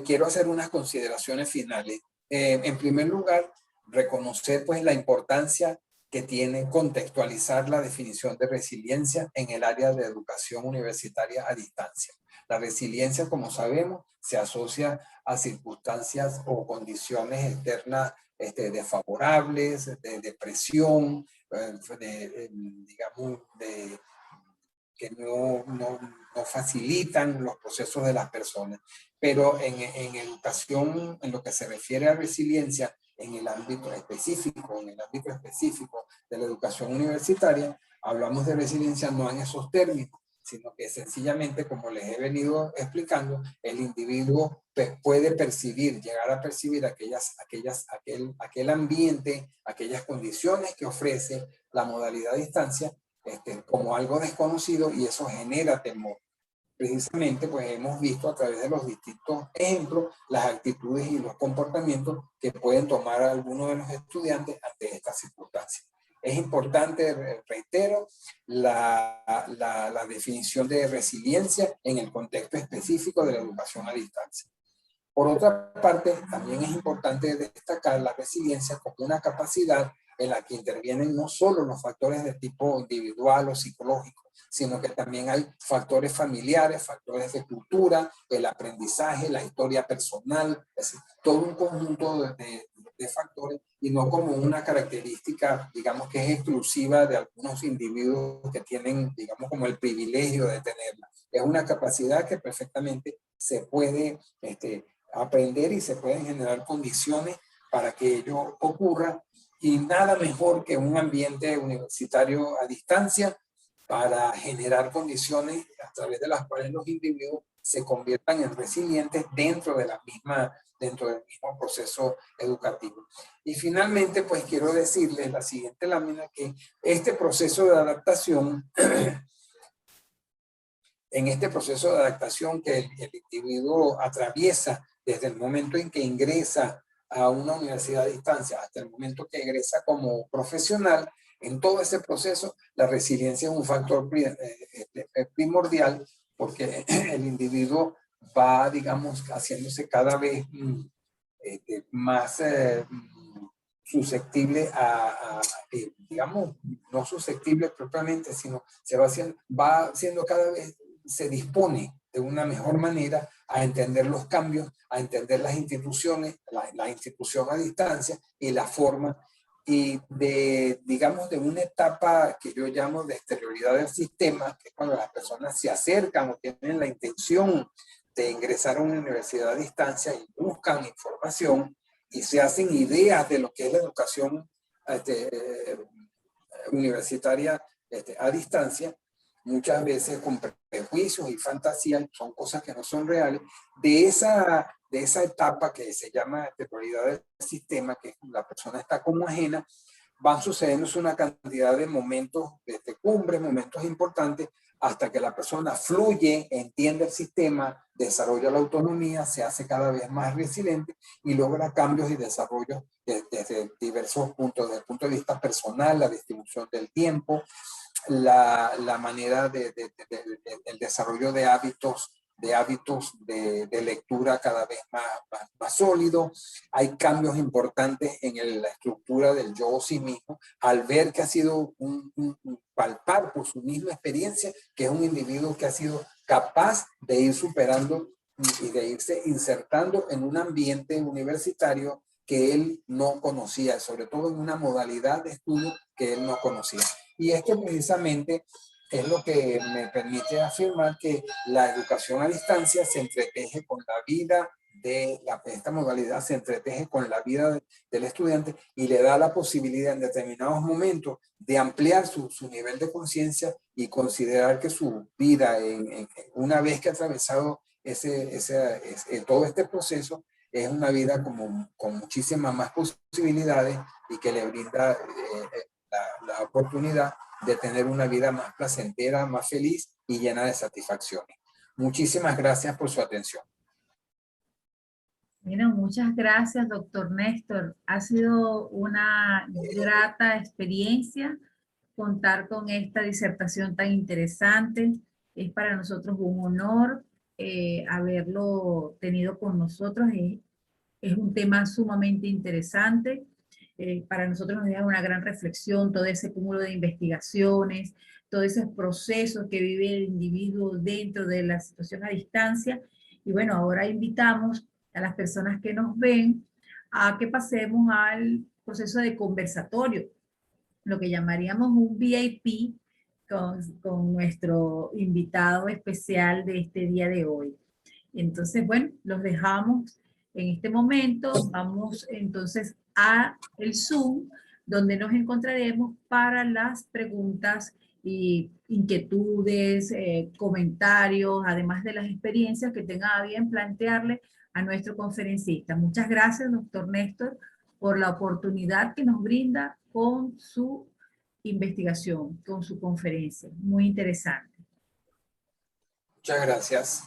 Quiero hacer unas consideraciones finales. En primer lugar, reconocer pues la importancia que tiene contextualizar la definición de resiliencia en el área de educación universitaria a distancia. La resiliencia, como sabemos, se asocia a circunstancias o condiciones externas desfavorables, de depresión, digamos, que no facilitan los procesos de las personas. Pero en educación, en lo que se refiere a resiliencia, en el ámbito específico de la educación universitaria, hablamos de resiliencia no en esos términos, sino que sencillamente, como les he venido explicando, el individuo puede percibir, llegar a percibir aquel ambiente, aquellas condiciones que ofrece la modalidad a distancia como algo desconocido, y eso genera temor. Precisamente, pues hemos visto a través de los distintos ejemplos las actitudes y los comportamientos que pueden tomar algunos de los estudiantes ante estas circunstancias. Es importante, reitero, la definición de resiliencia en el contexto específico de la educación a distancia. Por otra parte, también es importante destacar la resiliencia como una capacidad en la que intervienen no solo los factores de tipo individual o psicológico, sino que también hay factores familiares, factores de cultura, el aprendizaje, la historia personal, es decir, todo un conjunto de factores, y no como una característica, digamos, que es exclusiva de algunos individuos que tienen, digamos, como el privilegio de tenerla. Es una capacidad que perfectamente se puede aprender, y se pueden generar condiciones para que ello ocurra, y nada mejor que un ambiente universitario a distancia para generar condiciones a través de las cuales los individuos se conviertan en resilientes dentro del mismo proceso educativo. Y finalmente, pues quiero decirles la siguiente lámina, que este proceso de adaptación, en este proceso de adaptación que el individuo atraviesa desde el momento en que ingresa a una universidad a distancia hasta el momento que egresa como profesional, en todo ese proceso la resiliencia es un factor primordial, porque el individuo va, digamos, haciéndose cada vez más susceptible digamos, no susceptible propiamente, sino va siendo cada vez, se dispone de una mejor manera a entender los cambios, a entender las instituciones, la institución a distancia y la forma, y digamos, de una etapa que yo llamo de exterioridad del sistema, que es cuando las personas se acercan o tienen la intención de ingresar a una universidad a distancia y buscan información y se hacen ideas de lo que es la educación universitaria a distancia. muchas veces con prejuicios y fantasías, son cosas que no son reales, de esa etapa que se llama temporalidad del sistema, que la persona está como ajena, van sucediendo una cantidad de momentos, de cumbres, momentos importantes, hasta que la persona fluye, entiende el sistema, desarrolla la autonomía, se hace cada vez más resiliente y logra cambios y desarrollos desde diversos puntos, desde el punto de vista personal, la distribución del tiempo, la manera el desarrollo de hábitos de lectura cada vez más sólido. Hay cambios importantes en la estructura del yo sí mismo, al ver que ha sido palpar por su misma experiencia, que es un individuo que ha sido capaz de ir superando y de irse insertando en un ambiente universitario que él no conocía, sobre todo en una modalidad de estudio que él no conocía. Y esto precisamente es lo que me permite afirmar que la educación a distancia se entreteje con la vida esta modalidad se entreteje con la vida del estudiante y le da la posibilidad en determinados momentos de ampliar su nivel de conciencia y considerar que su vida, una vez que ha atravesado todo este proceso, es una vida con muchísimas más posibilidades y que le brinda la oportunidad de tener una vida más placentera, más feliz y llena de satisfacciones. Muchísimas gracias por su atención. Bueno, muchas gracias, doctor Néstor. Ha sido una grata experiencia contar con esta disertación tan interesante. Es para nosotros un honor haberlo tenido con nosotros. Es un tema sumamente interesante. Para nosotros nos deja una gran reflexión todo ese cúmulo de investigaciones, todos esos procesos que vive el individuo dentro de la situación a distancia. Y bueno, ahora invitamos a las personas que nos ven a que pasemos al proceso de conversatorio, lo que llamaríamos un VIP con nuestro invitado especial de este día de hoy. Entonces, bueno, los dejamos en este momento. Vamos entonces a el Zoom, donde nos encontraremos para las preguntas y inquietudes, comentarios, además de las experiencias que tenga a bien plantearle a nuestro conferencista. Muchas gracias, doctor Néstor, por la oportunidad que nos brinda con su investigación, con su conferencia. Muy interesante. Muchas gracias.